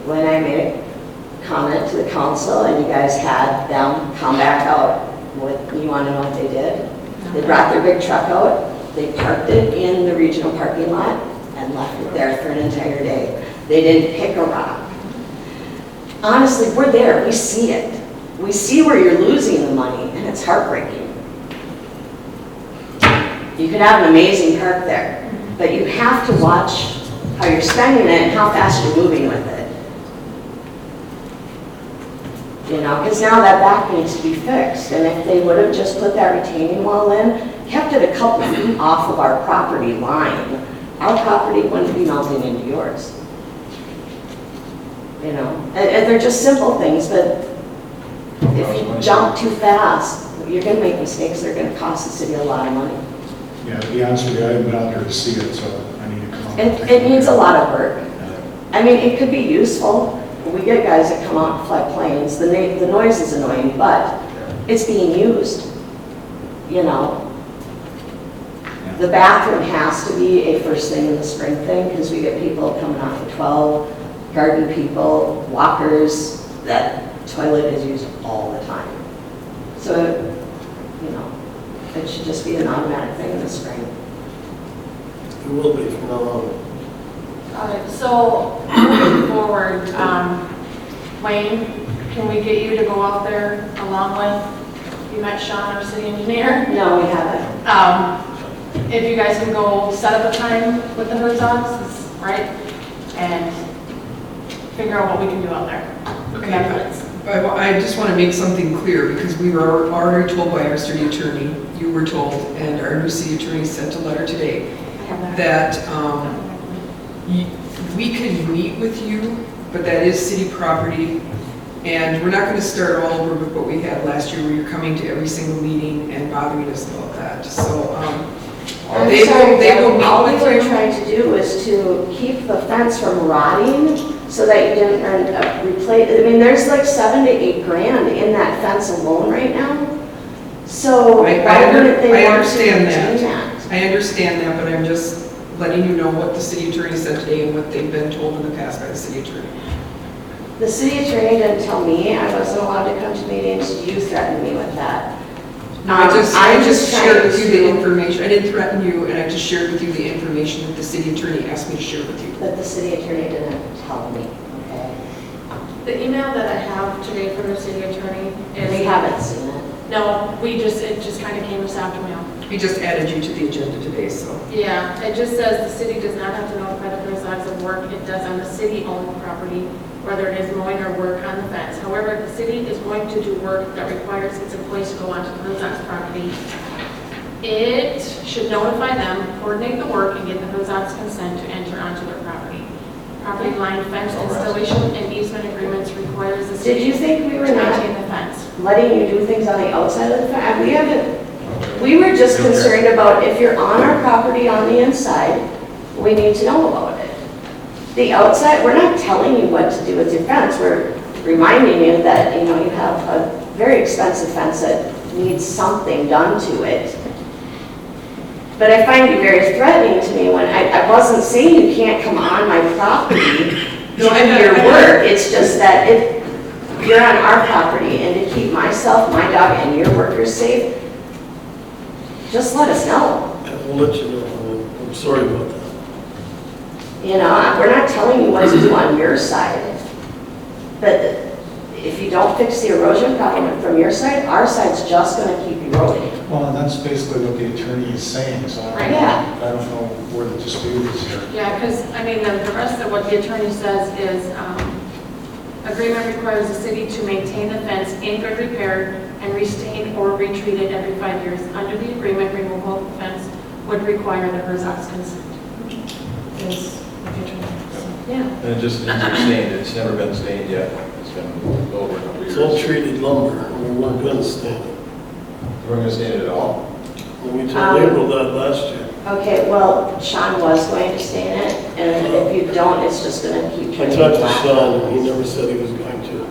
When I made a comment to the council and you guys had them come back out, you want to know what they did? They brought their big truck out, they parked it in the regional parking lot and left it there for an entire day. They didn't pick a rock. Honestly, we're there, we see it. We see where you're losing the money and it's heartbreaking. You could have an amazing park there, but you have to watch how you're spending it and how fast you're moving with it. You know, because now that back needs to be fixed, and if they would have just put that retaining wall in, kept it a couple feet off of our property line, our property wouldn't be melting into yours. You know, and they're just simple things, but if you jump too fast, you're gonna make mistakes that are gonna cost the city a lot of money. Yeah, to be honest with you, I haven't been out there to see it, so I need to come out. and take It a needs a look. lot of work. I mean, it could be useful. We get guys that come out and fly planes. The noise is annoying, but it's being used, you know. The bathroom has to be a first thing in the spring thing because we get people coming off of 12, garden people, walkers. That toilet is used all the time. So, you know, it should just be an automatic thing in the spring. It will be from now on. All right, so moving forward, Wayne, can we get you to go out there along with, you met Sean, our city engineer? No, we haven't. If you guys can go set up a time with the Herzogs, right? And figure out what we can do out there. Okay, I just want to make something clear, because we were already told by our city attorney, you were told, and our new city attorney sent a letter today, that we can meet with you, but that is city property, and we're not going to start all over with what we had last year, where you're coming to every single meeting and bothering us about that. So I'm they sorry, will meet all we with were you. trying to do was to keep the fence from rotting so that you didn't end up replace. I mean, there's like $7 to $8 grand in that fence alone right now. So why wouldn't they want to understand maintain that. I understand that, but I'm just letting you know what the city attorney said today and what they've been told in the past by the city attorney. The city attorney didn't tell me I wasn't allowed to come to meetings. You threatened me with that. No, I I'm just trying shared with you the to- information. I didn't threaten you, and I just shared with you the information that the city attorney asked me to share with you. But the city attorney didn't tell me, okay? The email that I have today from the city attorney is. We haven't seen it. No, it just kind of came this afternoon. We just added you to the agenda today, so. Yeah, it just says the city does not have to notify the Herzog's of work it does on the city-owned property, whether it is mowing or work on the fence. However, if the city is going to do work that requires its employees to go onto the Herzog's property, it should notify them, coordinate the work, and get the Herzog's consent to enter onto their property. Property line fence installation and easement agreements requires the city Did you think we were to not maintain the fence. letting you do things on the outside of the fence? We were just concerned about if you're on our property on the inside, we need to know about it. The outside, we're not telling you what to do with your fence. We're reminding you that, you know, you have a very expensive fence that needs something done to it. But I find you very threatening to me when I wasn't saying you can't come on my property to do your work. It's just that you're on our property, and to keep myself, my dog, and your workers safe, just let us know. We'll let you know. I'm sorry about that. You know, we're not telling you what to do on your side. But if you don't fix the erosion problem from your side, our side's just gonna keep eroding. Well, and that's basically what the attorney is saying, so I Right. Yeah. don't know where the dispute is here. Yeah, because, I mean, the rest of what the attorney says is, agreement requires the city to maintain the fence in good repair and restain or retreat it every 5 years. Under the agreement, removal of the fence would require the Herzog's consent. Is what the attorney says. Yeah. And it just needs to be stained, it's never been stained yet, it's been over a couple It's years. all treated lumber, and we weren't gonna stand it. We're gonna stain it at all? And we told April that last year. Okay, well, Sean was going to stain it, and if you don't, it's just gonna keep I turning talked to black. Sean, and he never said he was going to.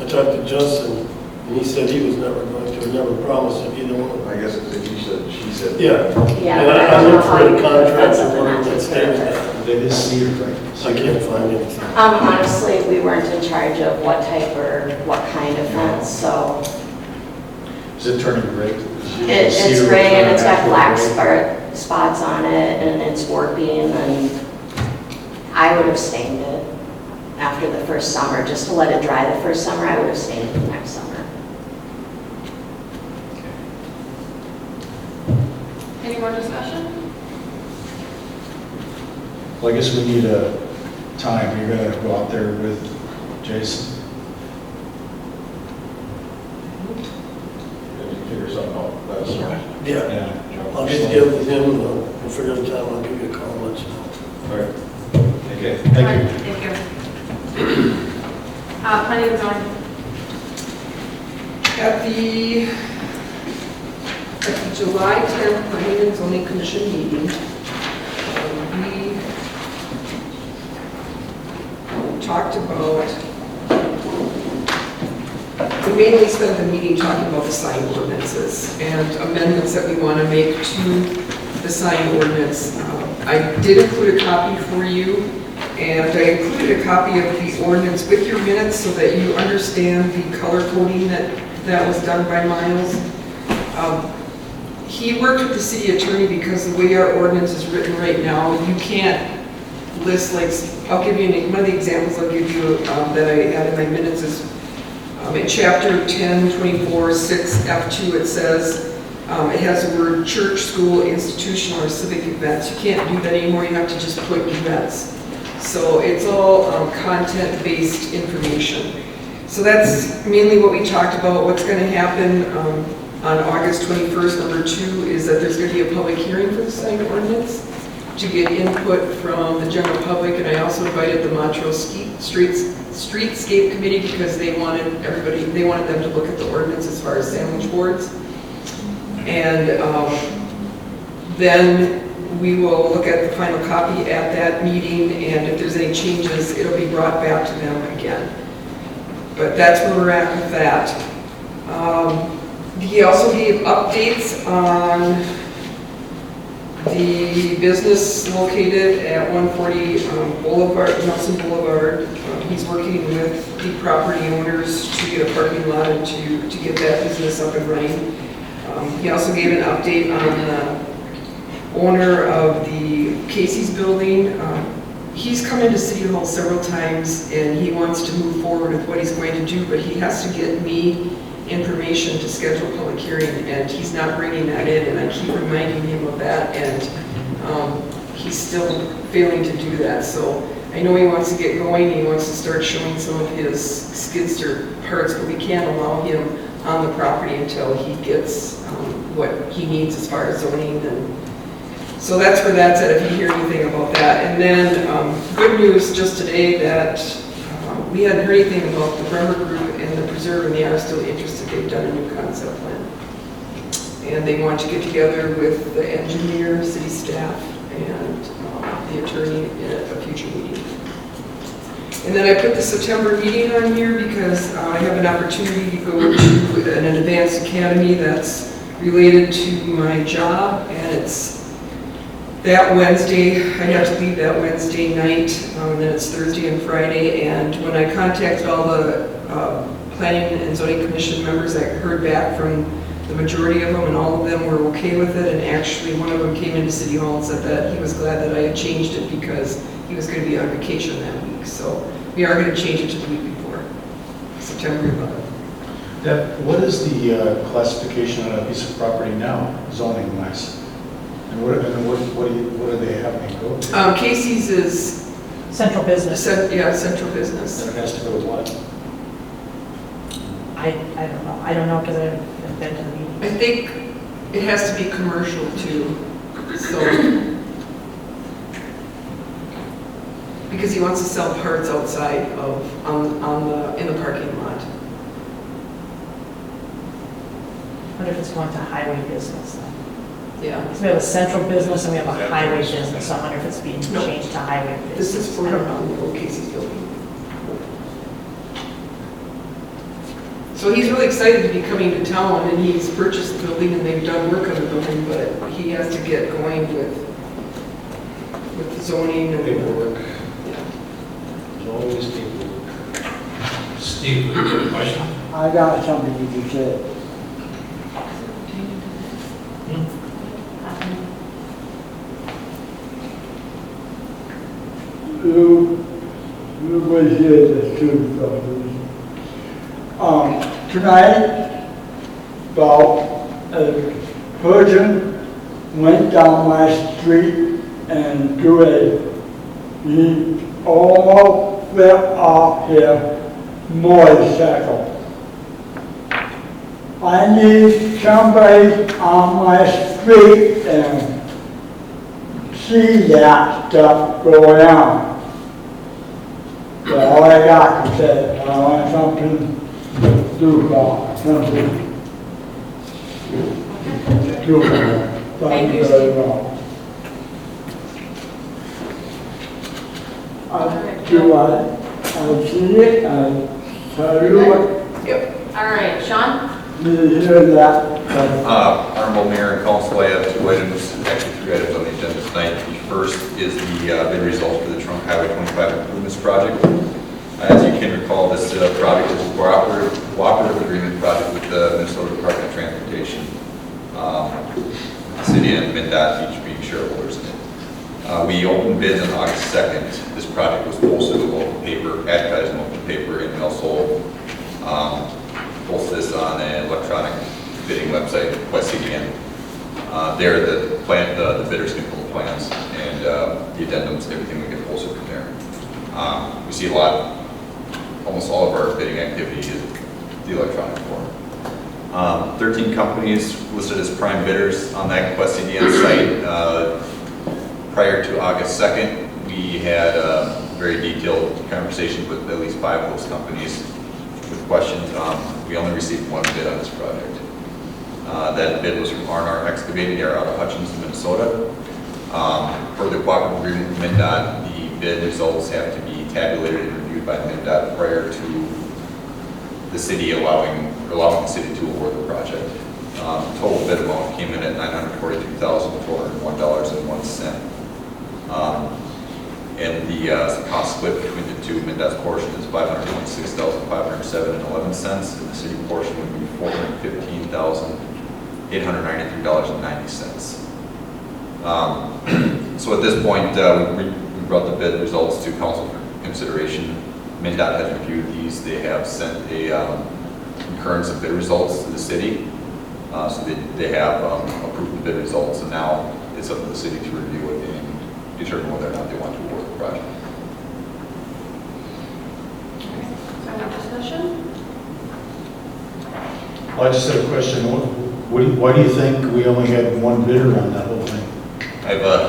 I talked to Justin, and he said he was never going to, or never promised it, either one of them. I guess it's if you said, she said. Yeah. Yeah, And but I I don't know looked how for you the could put contract something or on what to stated it. that. They did cedar, right? I can't find anything. Honestly, we weren't in charge of what type or what kind of fence, so Is it turning gray? it's gray and it's got black spots on it and it's warping, and I would have stained it after the first summer, just to let it dry the first summer. I would have stained it the next summer. Any more discussion? Well, I guess we need a time. You're gonna go out there with Jason. Did you figure something out? That's right. Yeah. Yeah. I'll get together with him, and we'll figure out a time, I'll give you a call, and let you know. All right. Okay. Thank you. Thank you. Planning and zoning. At the July 10th Planning and Zoning Commission meeting, we talked about, we mainly spent the meeting talking about the sign ordinances and amendments that we want to make to the sign ordinance. I did include a copy for you, and I included a copy of the ordinance with your minutes so that you understand the color coding that was done by Miles. He worked with the city attorney because the way our ordinance is written right now, you can't list, like, I'll give you one of the examples I'll give you that I had in my minutes is in chapter 1024 6F2, it says, it has the word church, school, institutional, or civic events. You can't do that anymore, you have to just put events. So it's all content-based information. So that's mainly what we talked about. What's going to happen on August 21st, number 2, is that there's going to be a public hearing for the sign ordinance to get input from the general public, and I also invited the Montrose Streetscape Committee because they wanted them to look at the ordinance as far as sandwich boards. And then we will look at the final copy at that meeting, and if there's any changes, it'll be brought back to them again. But that's where we're at with that. He also gave updates on The business located at 140 Boulevard, Nelson Boulevard, he's working with the property owners to get a parking lot and to get that business up and running. He also gave an update on the owner of the Casey's building. He's come into City Hall several times and he wants to move forward with what he's going to do, but he has to get me information to schedule a public hearing, and he's not bringing that in, and I keep reminding him of that, and he's still failing to do that. So I know he wants to get going, he wants to start showing some of his skidster parts, but we can't allow him on the property until he gets what he needs as far as zoning. And so that's where that's at, if you hear anything about that. And then good news just today that we hadn't heard anything about the Bremer Group and the preserve, and they are still interested. They've done a new concept plan. And they want to get together with the engineer, city staff, and the attorney at a future meeting. And then I put the September meeting on here because I have an opportunity to go to an advanced academy that's related to my job, and it's that Wednesday. I have to leave that Wednesday night, and then it's Thursday and Friday. And when I contacted all the Planning and Zoning Commission members, I heard back from the majority of them, and all of them were okay with it. And actually, one of them came into City Hall and said that he was glad that I had changed it because he was going to be on vacation that week. So we are going to change it to the week before, September 11th. Deb, what is the classification on a piece of property now, zoning wise? And what do they have me go to? Casey's is Central business. Central business. And it has to go with what? I don't know. I don't know because I haven't been to the meeting. I think it has to be commercial too, so. Because he wants to sell parts outside of, in the parking lot. I wonder if it's going to highway business then. Yeah. Because we have a central business and we have a highway business, so I wonder if it's being No. changed to highway business. This is for I don't know. the old Casey's building. So he's really excited to be coming to town, and he's purchased the building and they've done work on the building, but he has to get going with the zoning and Paperwork. Yeah. There's always paperwork. Steve, you have a question? I got something you just said. You was here the two brothers. Tonight, about a person went down my street and threw he almost fell off his motorcycle. I need somebody on my street and see that stuff going on. That's all I got to say. I want something to do about it, something to do about it. Thank you very much. I see it, I tell you what, Yep. All right, Sean? you hear that. Honorable Mayor and Council, I have two items, actually three items on the agenda tonight. The first is the bid result for the Trunk Highway 25 improvements project. As you can recall, this project is a cooperative agreement project with the Minnesota Department of Transportation. The city and MnDOT each being shareholders in it. We opened bids on August 2nd. This project was posted in local paper, advertised in local paper in Minnesota. Posted this on an electronic bidding website, Quest CDN. There, the bidders can pull the plans and the addendums, everything we get posted from there. We see almost all of our bidding activity is the electronic form. 13 companies listed as prime bidders on that Quest CDN site. Prior to August 2nd, we had very detailed conversations with at least 5 of those companies with questions. We only received one bid on this project. That bid was from R&R Excavating. They are out of Hutchinson, Minnesota. Per the cooperative agreement with MnDOT, the bid results have to be tabulated and reviewed by MnDOT prior to the city allowing the city to award the project. Total bid amount came in at $942,401.90. And the cost split between the two, MnDOT's portion is $526,507.11, and the city portion would be $415,893.90. So at this point, we brought the bid results to council for consideration. MnDOT has reviewed these. They have sent a concurrence of bid results to the city. So they have approved the bid results, and now it's up to the city to review it and determine whether or not they want to award the project. Any discussion? Well, I just have a question. Why do you think we only had one bidder on that whole thing?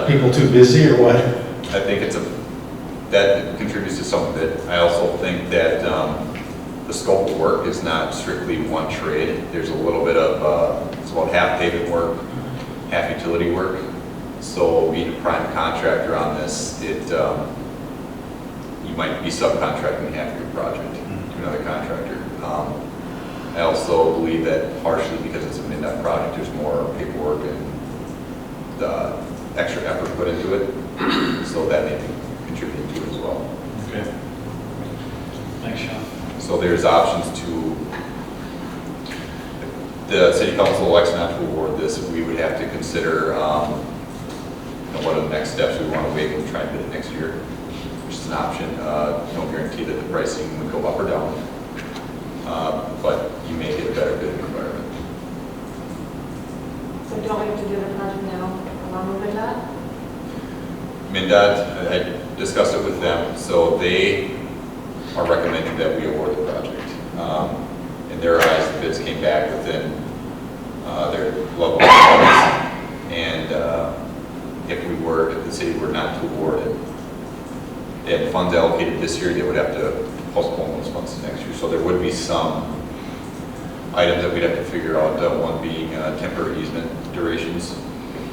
People too busy or what? I think that contributes to some of it. I also think that the scope of work is not strictly one trade. There's a little bit of, it's about half pavement work, half utility work. So being a prime contractor on this, you might be subcontracting half your project to another contractor. I also believe that partially because it's a MnDOT project, there's more paperwork and the extra effort put into it. So that may be contributing to it as well. Okay. Thanks, Sean. So there's options to, the city council elects not to award this, we would have to consider what are the next steps we want to wait and try and bid it next year, which is an option. No guarantee that the pricing would go up or down, but you may get a better bidding environment. So don't we have to do the project now along with that? MnDOT, I discussed it with them, so they are recommending that we award the project. In their eyes, the bids came back within their level of funds, and if the city were not to award it, and funds allocated this year, they would have to postpone those funds to next year. So there would be some items that we'd have to figure out, one being temporary easement durations,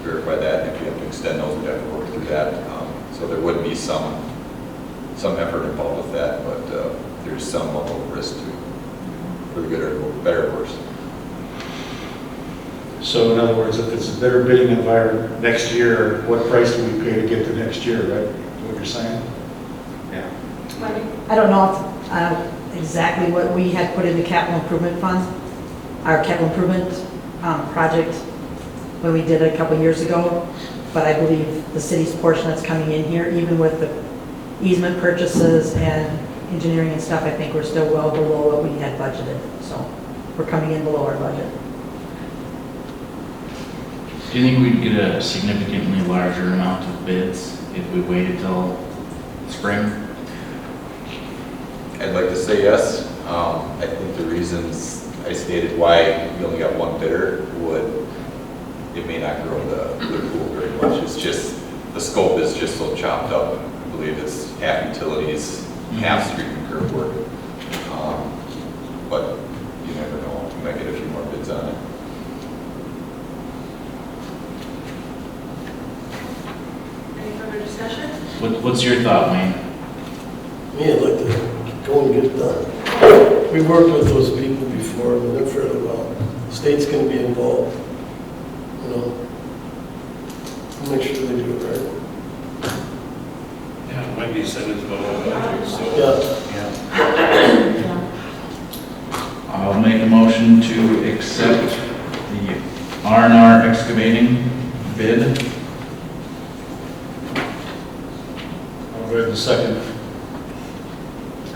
verify that, and if we have to extend those, we'd have to work through that. So there would be some effort involved with that, but there's some level of risk to, for the good or better or worse. So in other words, if it's a better bidding environment next year, what price do we pay to get to next year, right? What you're saying? Yeah. I don't know exactly what we had put in the capital improvement fund, our capital improvement project when we did it a couple years ago, but I believe the city's portion that's coming in here, even with the easement purchases and engineering and stuff, I think we're still well below what we had budgeted. So we're coming in below our budget. Do you think we'd get a significantly larger amount of bids if we waited till spring? I'd like to say yes. I think the reasons I stated why we only got one bidder it may not grow the pool very much. It's just, the scope is just so chopped up. I believe it's half utilities, half street and curb work. But you never know, we might get a few more bids on it. Any further discussion? What's your thought, Wayne? Me, I'd like to go and get it done. We worked with those people before, and they're fairly well. The state's gonna be involved, you know. We'll make sure they do it right. Yeah, it might be sent into the whole budget, so. Yeah. I'll make a motion to accept the R&R excavating bid. I'll go ahead and second.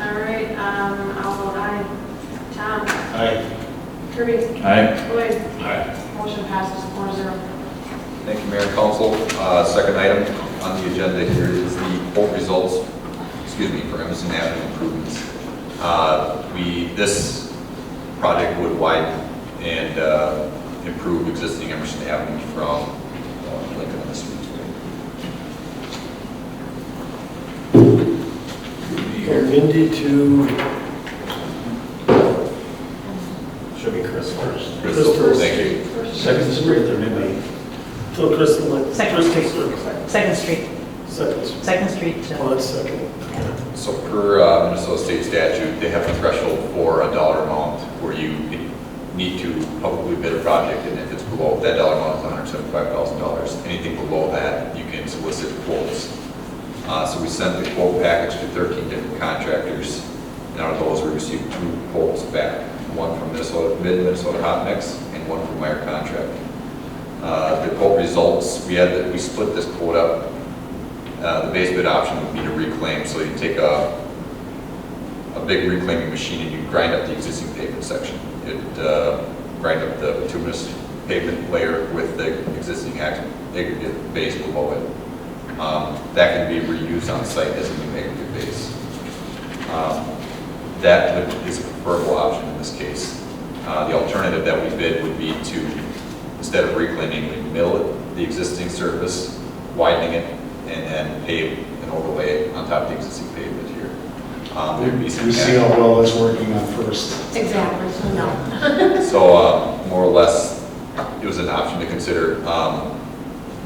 All right, I'll vote aye. Tom? Aye. Kirby? Aye. Lloyd? Aye. Motion passes 4-0. Thank you, Mayor and Council. Second item on the agenda here is the poll results, for Emerson Avenue improvements. This project would widen and improve existing Emerson Avenue from Lincoln on the street. From Mindy to Should be Chris first. Crystal, thank you. Second street, there may be. So Crystal, like. Second Street. Second Street. Second Street. Second Street. Oh, that's second. So per Minnesota state statute, they have a threshold for a dollar amount where you need to publicly bid a project, and if it's below, that dollar amount is $175,000. Anything below that, you can solicit quotes. So we sent the quote package to 13 different contractors, and out of those, we received 2 quotes back, one from Mid-Minnesota Hot Mix and one from Meyer Contract. The quote results, we split this quote up. The base bid option would be to reclaim, so you take a big reclaiming machine and you grind up the existing pavement section. It grind up the bituminous pavement layer with the existing aggregate base below it. That can be reused on site as a new aggregate base. That is a preferable option in this case. The alternative that we bid would be to, instead of reclaiming, we mill the existing surface, widening it, and then pave and overlay it on top of the existing pavement here. There'd be some We see how well that's working on first. Exactly, so no. So more or less, it was an option to consider.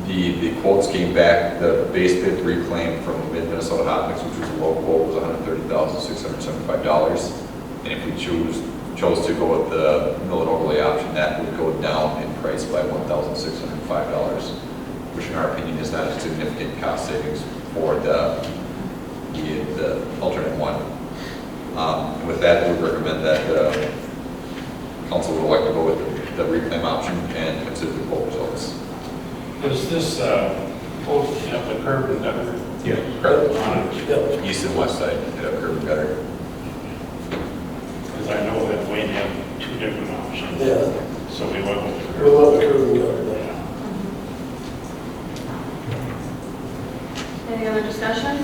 The quotes came back, the base bid reclaim from Mid-Minnesota Hot Mix, which was a low quote, was $130,675. And if we chose to go with the mill and overlay option, that would go down in price by $1,605, which in our opinion is not a significant cost savings for the alternate one. And with that, we would recommend that council would like to go with the reclaim option and consider the quote results. Does this post have the curb and gutter? Yeah. Yep. East and west side, hit up curb and gutter. Because I know that Wayne had 2 different options. Yeah, So we went with the curb. we love the curb and gutter. Any other discussion?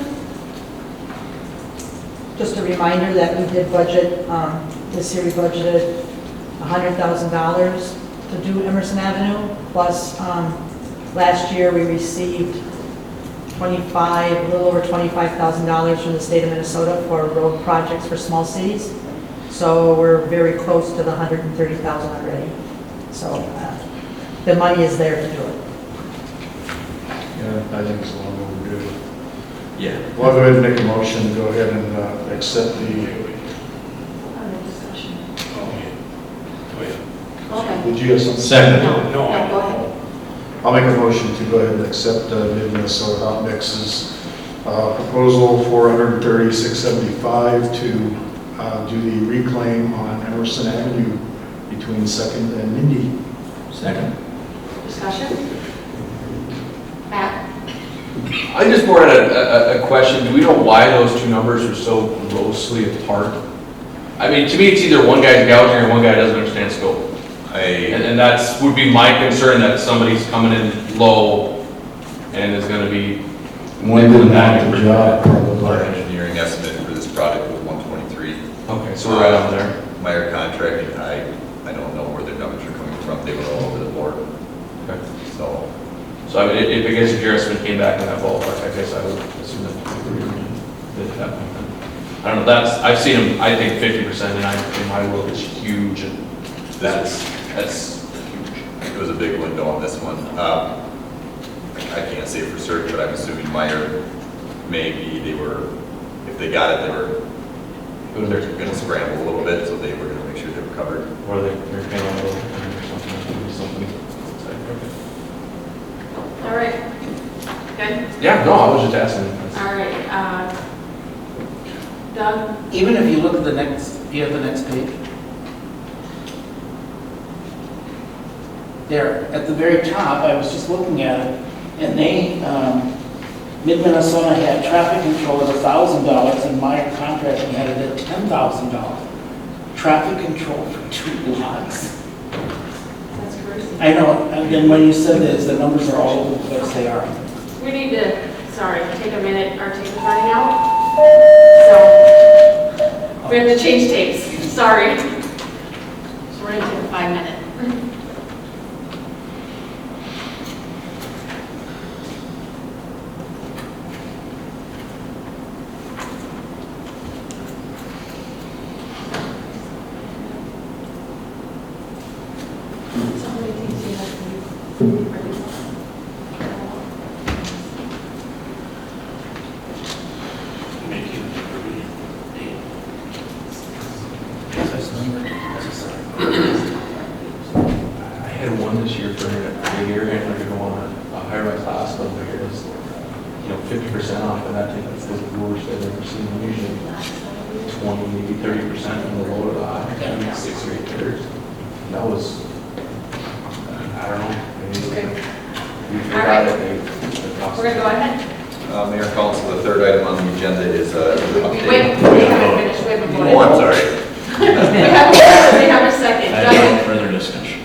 Just a reminder that we did budget, this year we budgeted $100,000 to do Emerson Avenue, plus last year we received a little over $25,000 from the state of Minnesota for road projects for small cities. So we're very close to the $130,000 already. So the money is there to do it. Yeah, I think it's long overdue. Yeah. Well, I'll go ahead and make a motion to go ahead and accept the, Other discussion. Wait. Okay. did you have something? Second. No, No, I- go ahead. I'll make a motion to go ahead and accept Mid-Minnesota Hot Mix's proposal for $130,675 to do the reclaim on Emerson Avenue between 2nd and Mindy. Second. Discussion? Matt? I just more had a question. Do we know why those 2 numbers are so grossly apart? I mean, to me, it's either one guy's gouging or one guy doesn't understand scope. And that's, would be my concern, that somebody's coming in low and is gonna be. One didn't have the job, probably. Our engineering estimate for this project was 123. Okay, so we're right on there. Meyer Contract, I don't know where their numbers are coming from. They were all over the board. Okay. So So I mean, if I guess if your estimate came back in that ballpark, I guess I would assume that happened. I don't know, I've seen them, I think 50% in my world is huge, and that's huge. it was a big window on this one. I can't say for certain, but I'm assuming Meyer, maybe if they got it, they're going to scramble a little bit, so they were going to make sure they were covered. Or they're paying a little or something. All right. Good? Yeah, no, I was just asking. All right. Doug? Even if you look at the next, you have the next page. There, at the very top, I was just looking at it, and they, Mid-Minnesota had traffic control at $1,000, and Meyer Contracting had it at $10,000. Traffic control for 2 blocks. That's crazy. I know, and then when you said this, the numbers are all over the place, they are. We need to, take a minute, our tape is running out. So, we have to change tapes, sorry. So we're gonna take a 5-minute. So many things you have to do. 50% off, and I think that's the worst I've ever seen. Usually 20, maybe 30% from the low to the high, and 6 or 8 thirds. That was, I don't know. Okay. We forgot it. They cost. We're gonna go ahead. Mayor and Council, the third item on the agenda is an update. Wait, we haven't finished, we haven't voted. Oh, I'm sorry. We have a second. I have Doug, no further discussion.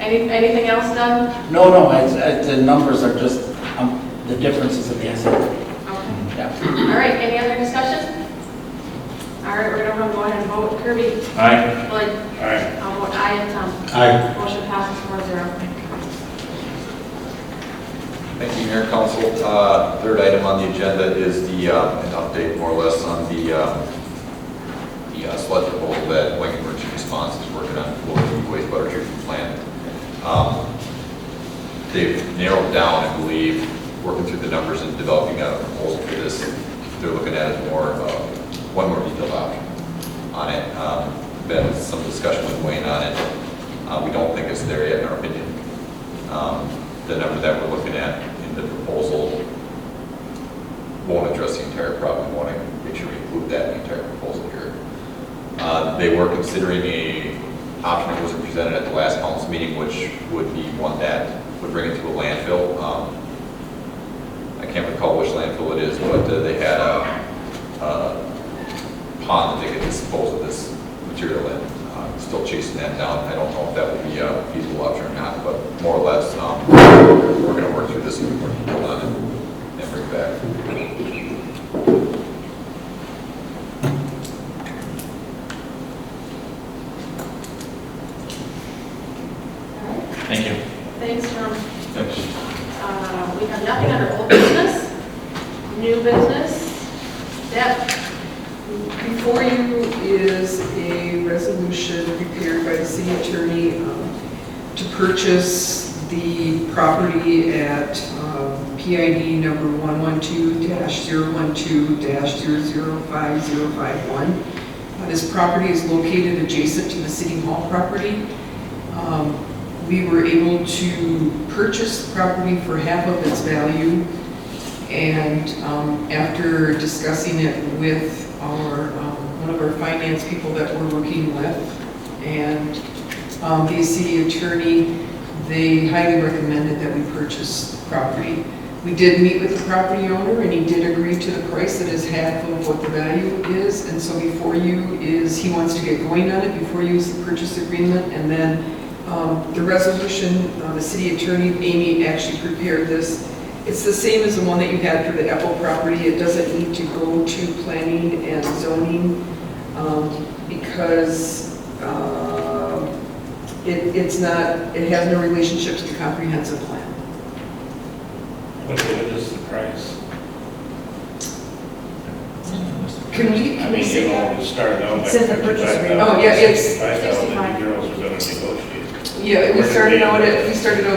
anything else, Doug? No, the numbers are just, the differences in the estimate. Okay. Yeah. All right, any other discussion? All right, we're gonna go ahead and vote. Kirby? Aye. Lloyd? Aye. I'll vote aye, and Tom? Aye. Motion passes 4-0. Thank you, Mayor and Council. Third item on the agenda is an update more or less on the sludge proposal that Wayne Emergency Response is working on for the wastewater treatment plant. They've narrowed down, I believe, working through the numbers and developing a proposal for this. They're looking at it more, one more detailed option on it. Been some discussion with Wayne on it. We don't think it's there yet in our opinion. The number that we're looking at in the proposal won't address the entire problem. We want to make sure we include that in the entire proposal here. They were considering a option that was presented at the last council meeting, which would be one that would bring it to a landfill. I can't recall which landfill it is, but they had a pond that they could dispose of this material in. Still chasing that down. I don't know if that would be a feasible option or not, but more or less, we're going to work through this in more detail on it and bring it back. Thank you. Thanks, Tom. Thanks. We have nothing under old business, new business. Deb? Before you is a resolution prepared by the city attorney to purchase the property at PID number 112-012-005051. This property is located adjacent to the city hall property. We were able to purchase the property for half of its value, and after discussing it with one of our finance people that we're working with, and the city attorney, they highly recommended that we purchase the property. We did meet with the property owner, and he did agree to the price that is half of what the value is, and so before you is, he wants to get going on it, before you is the purchase agreement, and then the resolution, the city attorney, Amy, actually prepared this. It's the same as the one that you had for the Apple property. It doesn't need to go to planning and zoning because it has no relationship to the comprehensive plan. What is the price? Can we say that? We started out It's in the purchase agreement. Oh, yeah, it's- 5,000 euros we're going to negotiate. Yeah, we started out at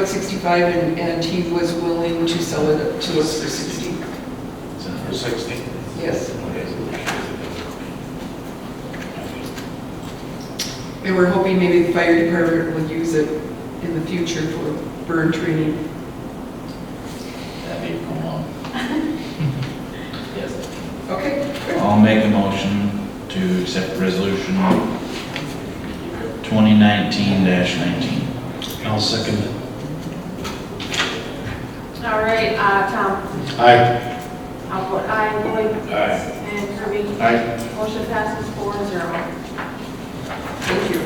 65 and he was willing to sell it to us for 60. For 60? Yes. And we're hoping maybe the fire department will use it in the future for burn training. That may come along. Yes. Okay, good. I'll make a motion to accept resolution 2019-19. I'll second it. All right, Tom? Aye. I'll vote aye. Lloyd? Aye. And Kirby? Aye. Motion passes 4-0. Thank you.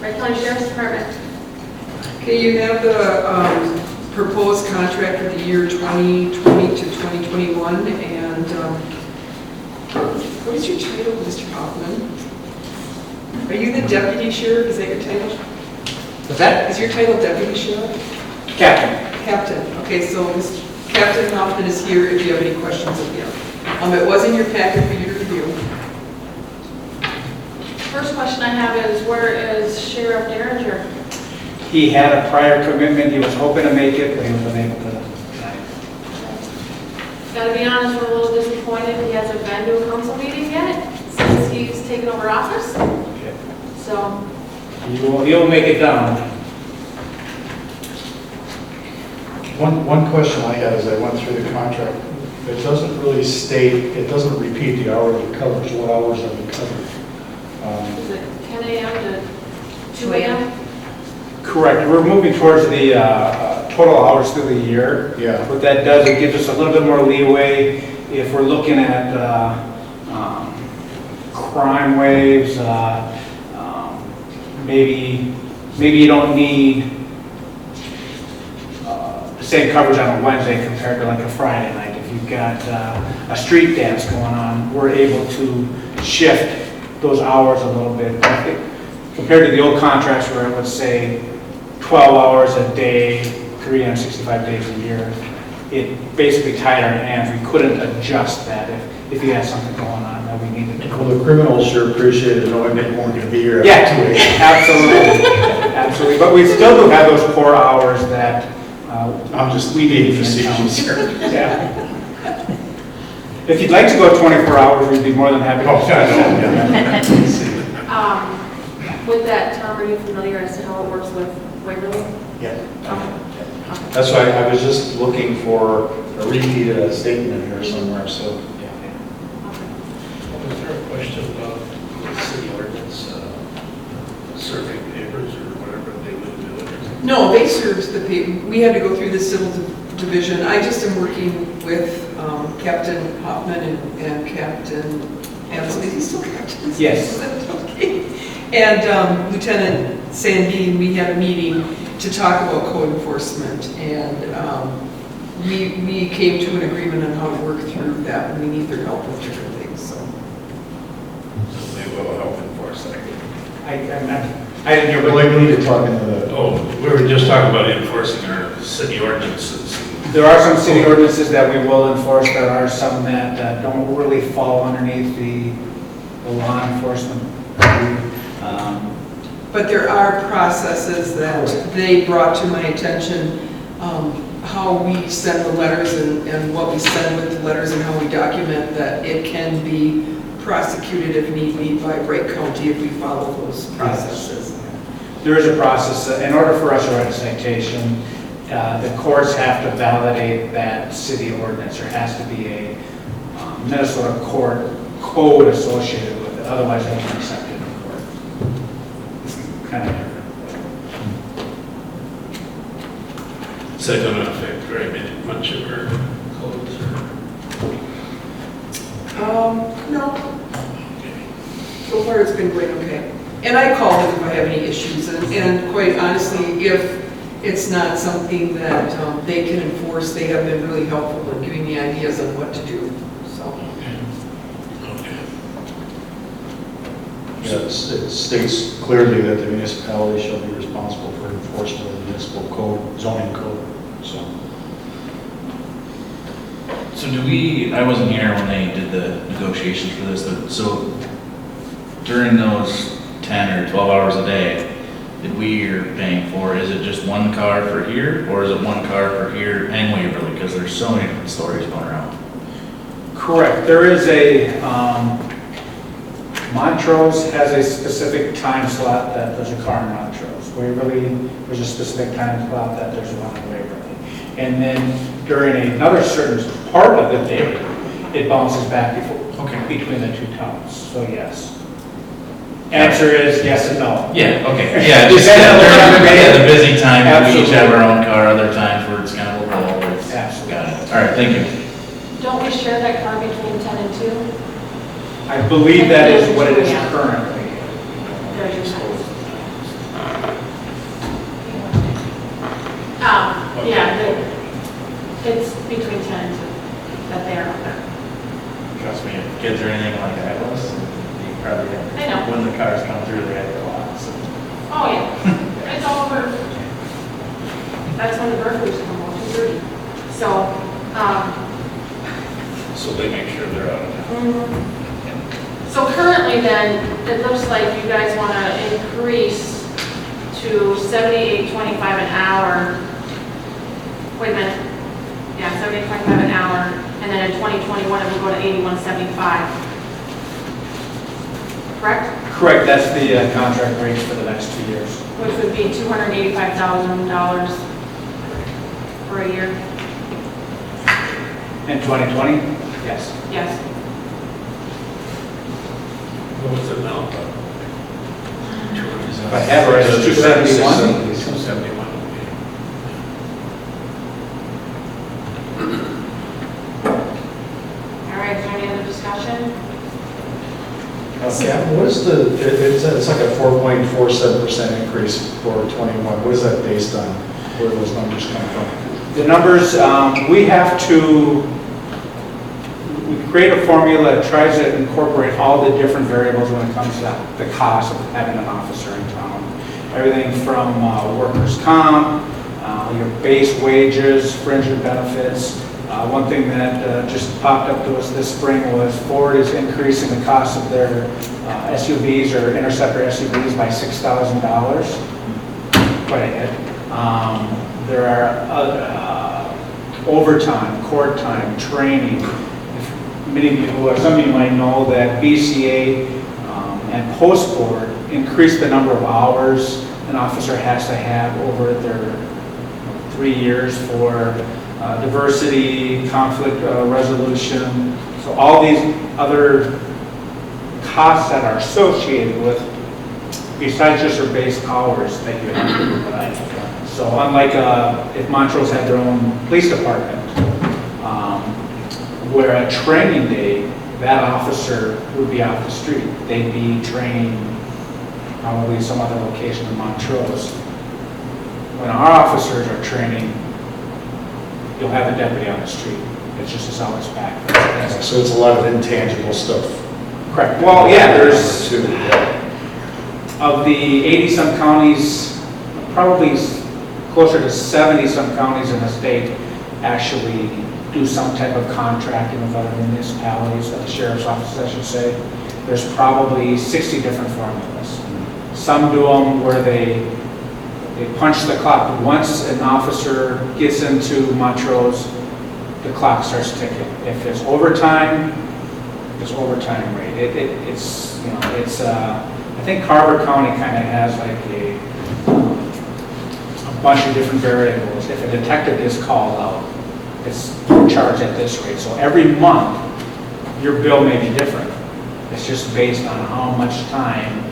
Wright County Sheriff's Department. Okay, you have the proposed contract for the year 2020 to 2021, and what is your title, Mr. Hoffman? Are you the deputy sheriff? Is that your title? What's that? Is your title deputy sheriff? Captain. Captain. Okay, so Mr. Captain Hoffman is here if you have any questions of him. It was in your packet for you to review. First question I have is, where is Sheriff Derringer? He had a prior commitment, he was hoping to make it, but he was unable to. Gotta be honest, we're a little disappointed he hasn't been to a council meeting yet since he's taken over office. So, He'll make it down. One question I had as I went through the contract, it doesn't really state, it doesn't repeat the hours it covers, what hours are they covered? Is it 10 a.m. to 2 a.m.? Correct, we're moving towards the total hours through the year. Yeah. What that does, it gives us a little bit more leeway if we're looking at crime waves, maybe you don't need the same coverage on a Wednesday compared to like a Friday night. If you've got a street dance going on, we're able to shift those hours a little bit. I think compared to the old contracts where it would say 12 hours a day, 365 days a year, it basically tied our hands. We couldn't adjust that if you had something going on that we needed to. Well, the criminals sure appreciated knowing they weren't going to be here. Yeah, after 2 a.m. absolutely. But we still do have those core hours that I'm just being facetious here. Yeah. If you'd like to go 24 hours, we'd be more than happy to. Oh, yeah. With that term, are you familiar as to how it works with Waverly? Yeah. Okay. That's why I was just looking for a repeated statement here somewhere, so. Was there a question about the city ordinance serving papers or whatever they would do? No, they served the paper. We had to go through the civil division. I just am working with Captain Hoffman and Captain Ansley. Is he still Captain? Yes. Okay. And Lieutenant Sandine, we had a meeting to talk about code enforcement, and we came to an agreement on how to work through that, and we need their help with different things, so. They will help enforce that. I didn't hear Well, what. we need to talk into the. Oh, we were just talking about enforcing our city ordinances. There are some city ordinances that we will enforce. There are some that don't really fall underneath the law enforcement. But there are processes that they brought to my attention, how we send the letters and what we send with the letters and how we document that it can be prosecuted if need be by Brake County if we follow those processes. There is a process. In order for us to write a citation, the courts have to validate that city ordinance. There has to be a Minnesota court code associated with it. Otherwise, they won't accept it in court. It's kind of different. So it doesn't affect very much of our codes or? No. So far, it's been going okay. And I call them if I have any issues, and quite honestly, if it's not something that they can enforce, they have been really helpful in giving me ideas on what to do, so. Yeah, it states clearly that the municipality shall be responsible for enforcement of the municipal code, zoning code, so. So do we, I wasn't here when they did the negotiations for this, but so during those 10 or 12 hours a day that we are paying for, is it just one car for here, or is it one car for here and Waverly? Because there's so many different stories going around. Correct. There is a, Montrose has a specific time slot that there's a car in Montrose. Waverly, there's a specific time slot that there's one in Waverly. And then during another certain part of the day, it bounces back between the two towns. So yes. Answer is yes and no. Yeah, okay. Yeah, just at the busy time, we each have our own car, other times where it's kind of a roll. Absolutely. Got it. All right, thank you. Don't we share that car between 10 and 2? I believe that is what it is currently. There's your sign. It's between 10 and 2 that they are up there. Trust me, if kids or anything like I was, you probably, I know. when the cars come through, they had to go on, so. Oh, yeah. It's all over. That's when the burglaries come out, 2:30. So, So they make sure they're out of town. So currently then, it looks like you guys want to increase to $78.25 an hour. Wait a minute. Yeah, $78.25 an hour, and then in 2021 it will go to $81.75. Correct? Correct, that's the contract rates for the next 2 years. Which would be $285,000 per for a year. In 2020? Yes. Yes. What was it now? If I have it right, it's 271? 271. All right, is there any other discussion? Yeah, what is it's like a 4.47% increase for 21. What is that based on? Where do those numbers come from? The numbers, we create a formula that tries to incorporate all the different variables when it comes to the cost of having an officer in town. Everything from workers' comp, your base wages, fringe and benefits. One thing that just popped up to us this spring was Ford is increasing the cost of their SUVs or Interceptor SUVs by $6,000. Quite a hit. There are overtime, court time, training. Many of you, some of you might know that BCA and Post Board increased the number of hours an officer has to have over their 3 years for diversity, conflict resolution. So all these other costs that are associated with, besides just your base hours that you have to provide. So unlike if Montrose had their own police department, where a training day, that officer would be off the street. They'd be training probably some other location in Montrose. When our officers are training, you'll have a deputy on the street. It's just as always back. So it's a lot of intangible stuff. Correct. Well, yeah, there's, of the 80-some counties, probably closer to 70-some counties in the state actually do some type of contracting with other municipalities, the sheriff's office, I should say. There's probably 60 different formulas. Some do them where they punch the clock. Once an officer gets into Montrose, the clock starts ticking. If there's overtime, it's overtime rate. It's I think Carver County kind of has like a bunch of different variables. If a detective is called out, it's charged at this rate. So every month, your bill may be different. It's just based on how much time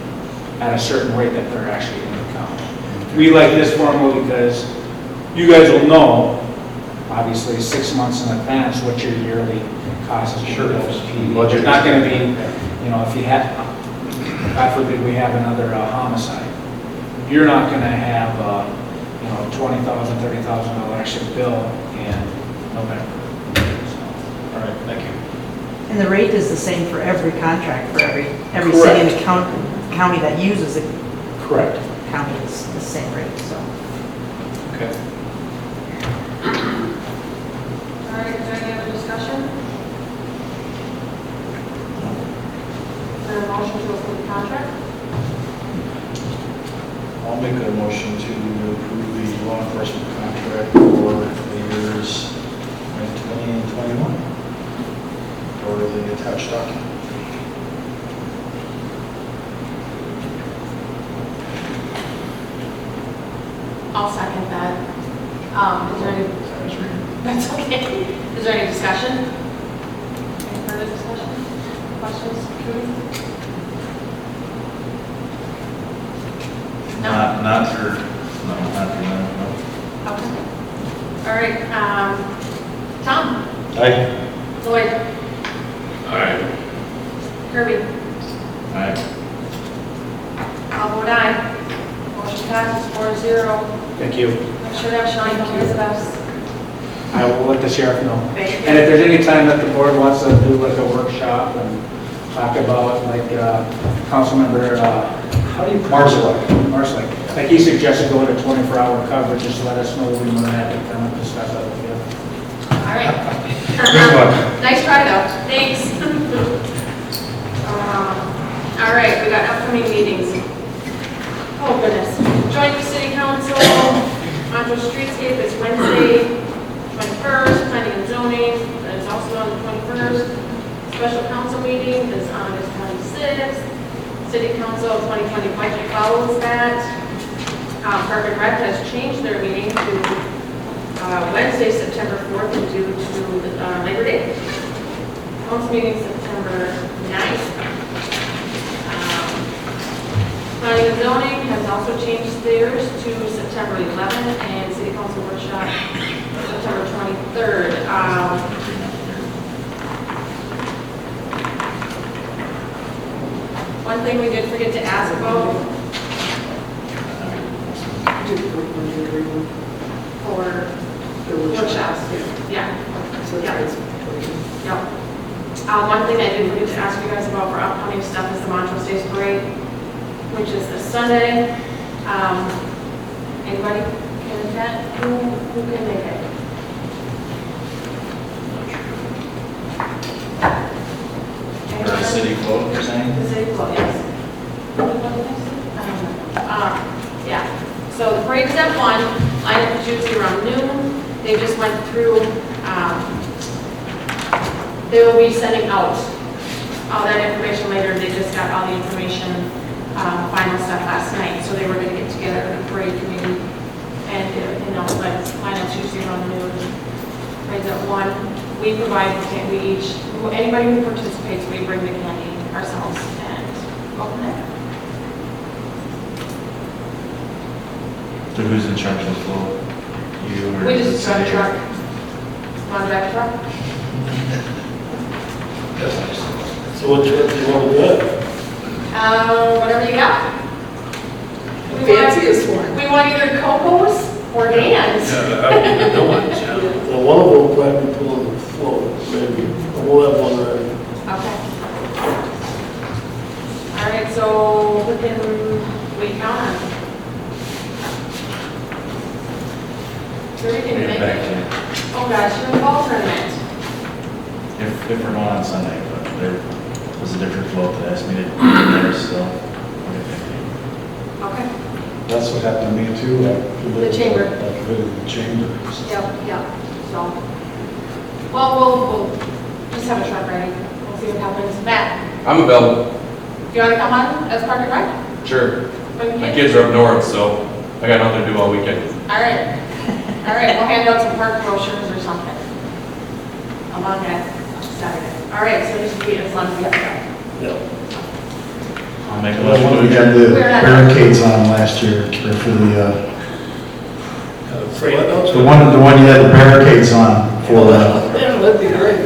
at a certain rate that they're actually in the county. We like this formula because you guys will know, obviously, 6 months in advance what your yearly cost is. Sure. There's not going to be, if you had, God forbid, we have another homicide. You're not going to have $20,000, $30,000 extra bill in November. All right, thank you. And the rate is the same for every contract, for every city in the county that uses it. Correct. County is the same rate, so. Okay. All right, is there any other discussion? Is there a motion to approve the contract? I'll make a motion to approve the law enforcement contract for the years 2020 and 21 for the attached document. I'll second that. Is there any, that's okay. Is there any discussion? Any further discussion? Questions? Trudy? No? Not for them, no. Okay. All right, Tom? Aye. Lloyd? All right. Kirby? All right. I'll vote aye. Motion passes 4-0. Thank you. Make sure that Sean knows us. I will let the sheriff know. Thank you. And if there's any time that the board wants to do like a workshop and talk about like Councilmember, how do you? Marzalek. Marzalek. Like he suggested going to 24-hour coverage, just let us know. We'll be more than happy to come and discuss that with you. All right. Good one. Nice try though. Thanks. All right, we got upcoming meetings. Oh goodness. Joint City Council, Montrose Streetscape is Wednesday, 21st. Planning and zoning is also on the 21st. Special council meeting is August 26th. City Council 2020 budget follows that. Park and Rec has changed their meeting to Wednesday, September 4th, and due to Labor Day. Council meeting September 9th. Planning and zoning has also changed theirs to September 11th, and city council workshop September 23rd. One thing we did forget to ask about for workshops, yeah. Yep. One thing I did forget to ask you guys about for upcoming stuff is the Montrose Days Parade, which is this Sunday. Anybody can attend? Who can make it? Or a city float, you're saying? The city float, yes. Yeah, so the parade's at 1, line up is usually around noon. They just went through, they will be sending out all that information later. They just got all the information, final stuff last night, so they were gonna get together in a parade committee and, but line up Tuesday around noon. Parade's at 1. We provide, we each, anybody who participates, we bring the candy ourselves and go from there. So who's in charge of the float? You or We the just drive a city? truck. Want to drive a truck? So what truck do you want to drive? Whatever you got. Fanciest one. We want either Coco's or Dan's. Now, one of them will probably pull on the float, maybe. We'll have one ready. Okay. All right, so within week on. Sure you can make it. Oh gosh, you're in the ball tournament. If we're going on Sunday, but there was a different float that asked me to be there still. Okay. That's what happened to me too. The chamber. I committed the chamber. Yep. So, well, we'll just have a truck ready. We'll see what happens. Matt, I'm available. do you want to come on as Park and Rec? Sure. Bring My the kids are up north, so I got nothing to do all weekend. All right. All right, we'll hand out some park brochures or something. Along that Saturday. All right, so just be as long as we have to Yeah. I'll make a Well, motion. we had the barricades on last year, or for the one you had the barricades on for, Yeah, that'd be great.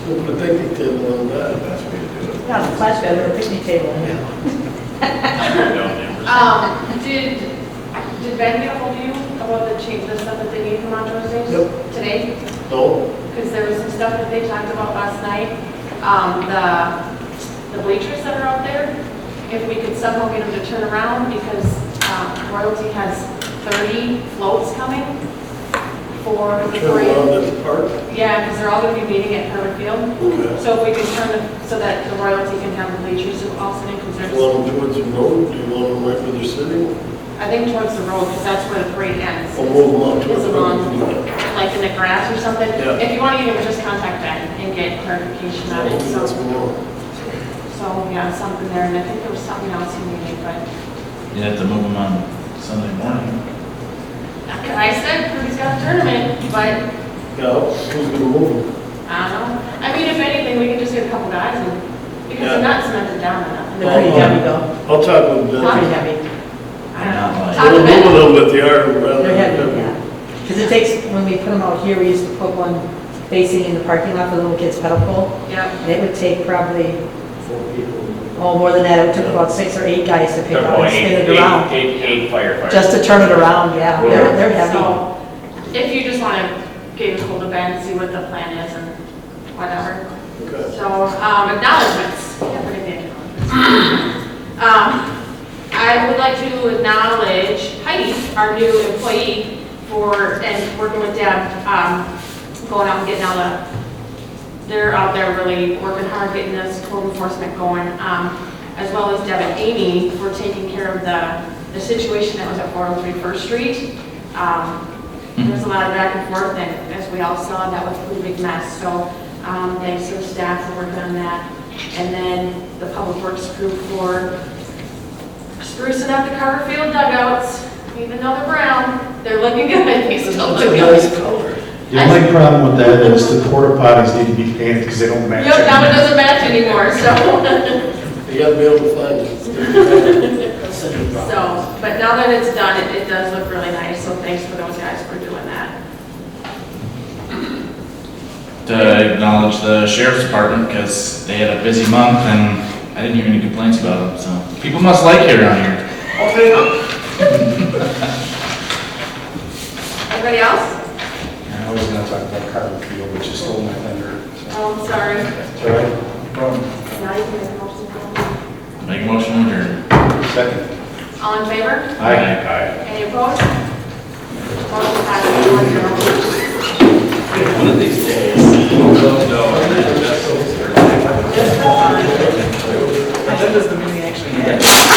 We'll put a picnic table on that. Yeah, the flash bed or a picnic table. Did Ben get a hold of you about the change, the stuff that they need from Montrose Days? Yep. Today? No? Because there was some stuff that they talked about last night. The bleachers that are out there, if we could somehow get them to turn around, because Royalty has 30 floats coming for the Turn parade. around at the park? Yeah, because they're all going to be meeting at Herbert Field. Okay. So if we could turn them so that the Royalty can have the bleachers also in, because Do there's, you want them towards the road? Do you want them right where they're sitting? I think towards the road, because that's where the parade ends. Or move them out towards Is the road? along, like in the grass or something. Yeah. If you want to, you can just contact Ben and get clarification on it. That's more. So, yeah, something there, and I think there was something else you needed, but You have to move them on Sunday morning. I said, Rudy's got a tournament, but Yeah, who's gonna move them? I don't know. I mean, if anything, we could just get a couple guys and, because they're not cemented down enough. They're pretty heavy though. I'll talk with They're Ben. pretty heavy. I don't know. They're Talk We're to Ben. moving them, but they are rather They're heavy, heavy. yeah. Because it takes, when we put them out here, we used to put one facing in the parking lot for the little kids' pedal pull. Yep. And it would take probably, 4 people. more than that. It took about 6 or 8 guys to pick up and spin it around. Eight firefighters. Just to turn it around, yeah. They're heavy. So, if you just want to get a hold of Ben, see what the plan is and whatever. Okay. So, acknowledgements. Can't forget the acknowledgements. I would like to acknowledge Heidi, our new employee, and working with Deb, going out and getting all they're out there really working hard, getting this code enforcement going, as well as Deb and Amy for taking care of the situation that was at 403 First Street. There was a lot of back and forth, and as we all saw, that was a pretty big mess. So thanks to the staff for working on that. And then the Public Works crew for sprucing up the Carter Field dugouts. Even though they're brown, they're looking good, they still It's look a good. nice color. The only problem with that is the porta potties need to be painted because they don't match. Yep, now it doesn't match anymore, so. You gotta be able to find it. So, but now that it's done, it does look really nice, so thanks for those guys for doing that. To acknowledge the sheriff's department, because they had a busy month and I didn't hear any complaints about them, so. People must like it around here. Anybody else? I was gonna talk about Carbon Field, which is still my thunder. Oh, I'm sorry. It's all right. Now you can make a motion. Make a motion to adjourn. Second. All in favor? Aye. Any opposed? Motion passes 4-0. One of these days. When does the meeting actually end?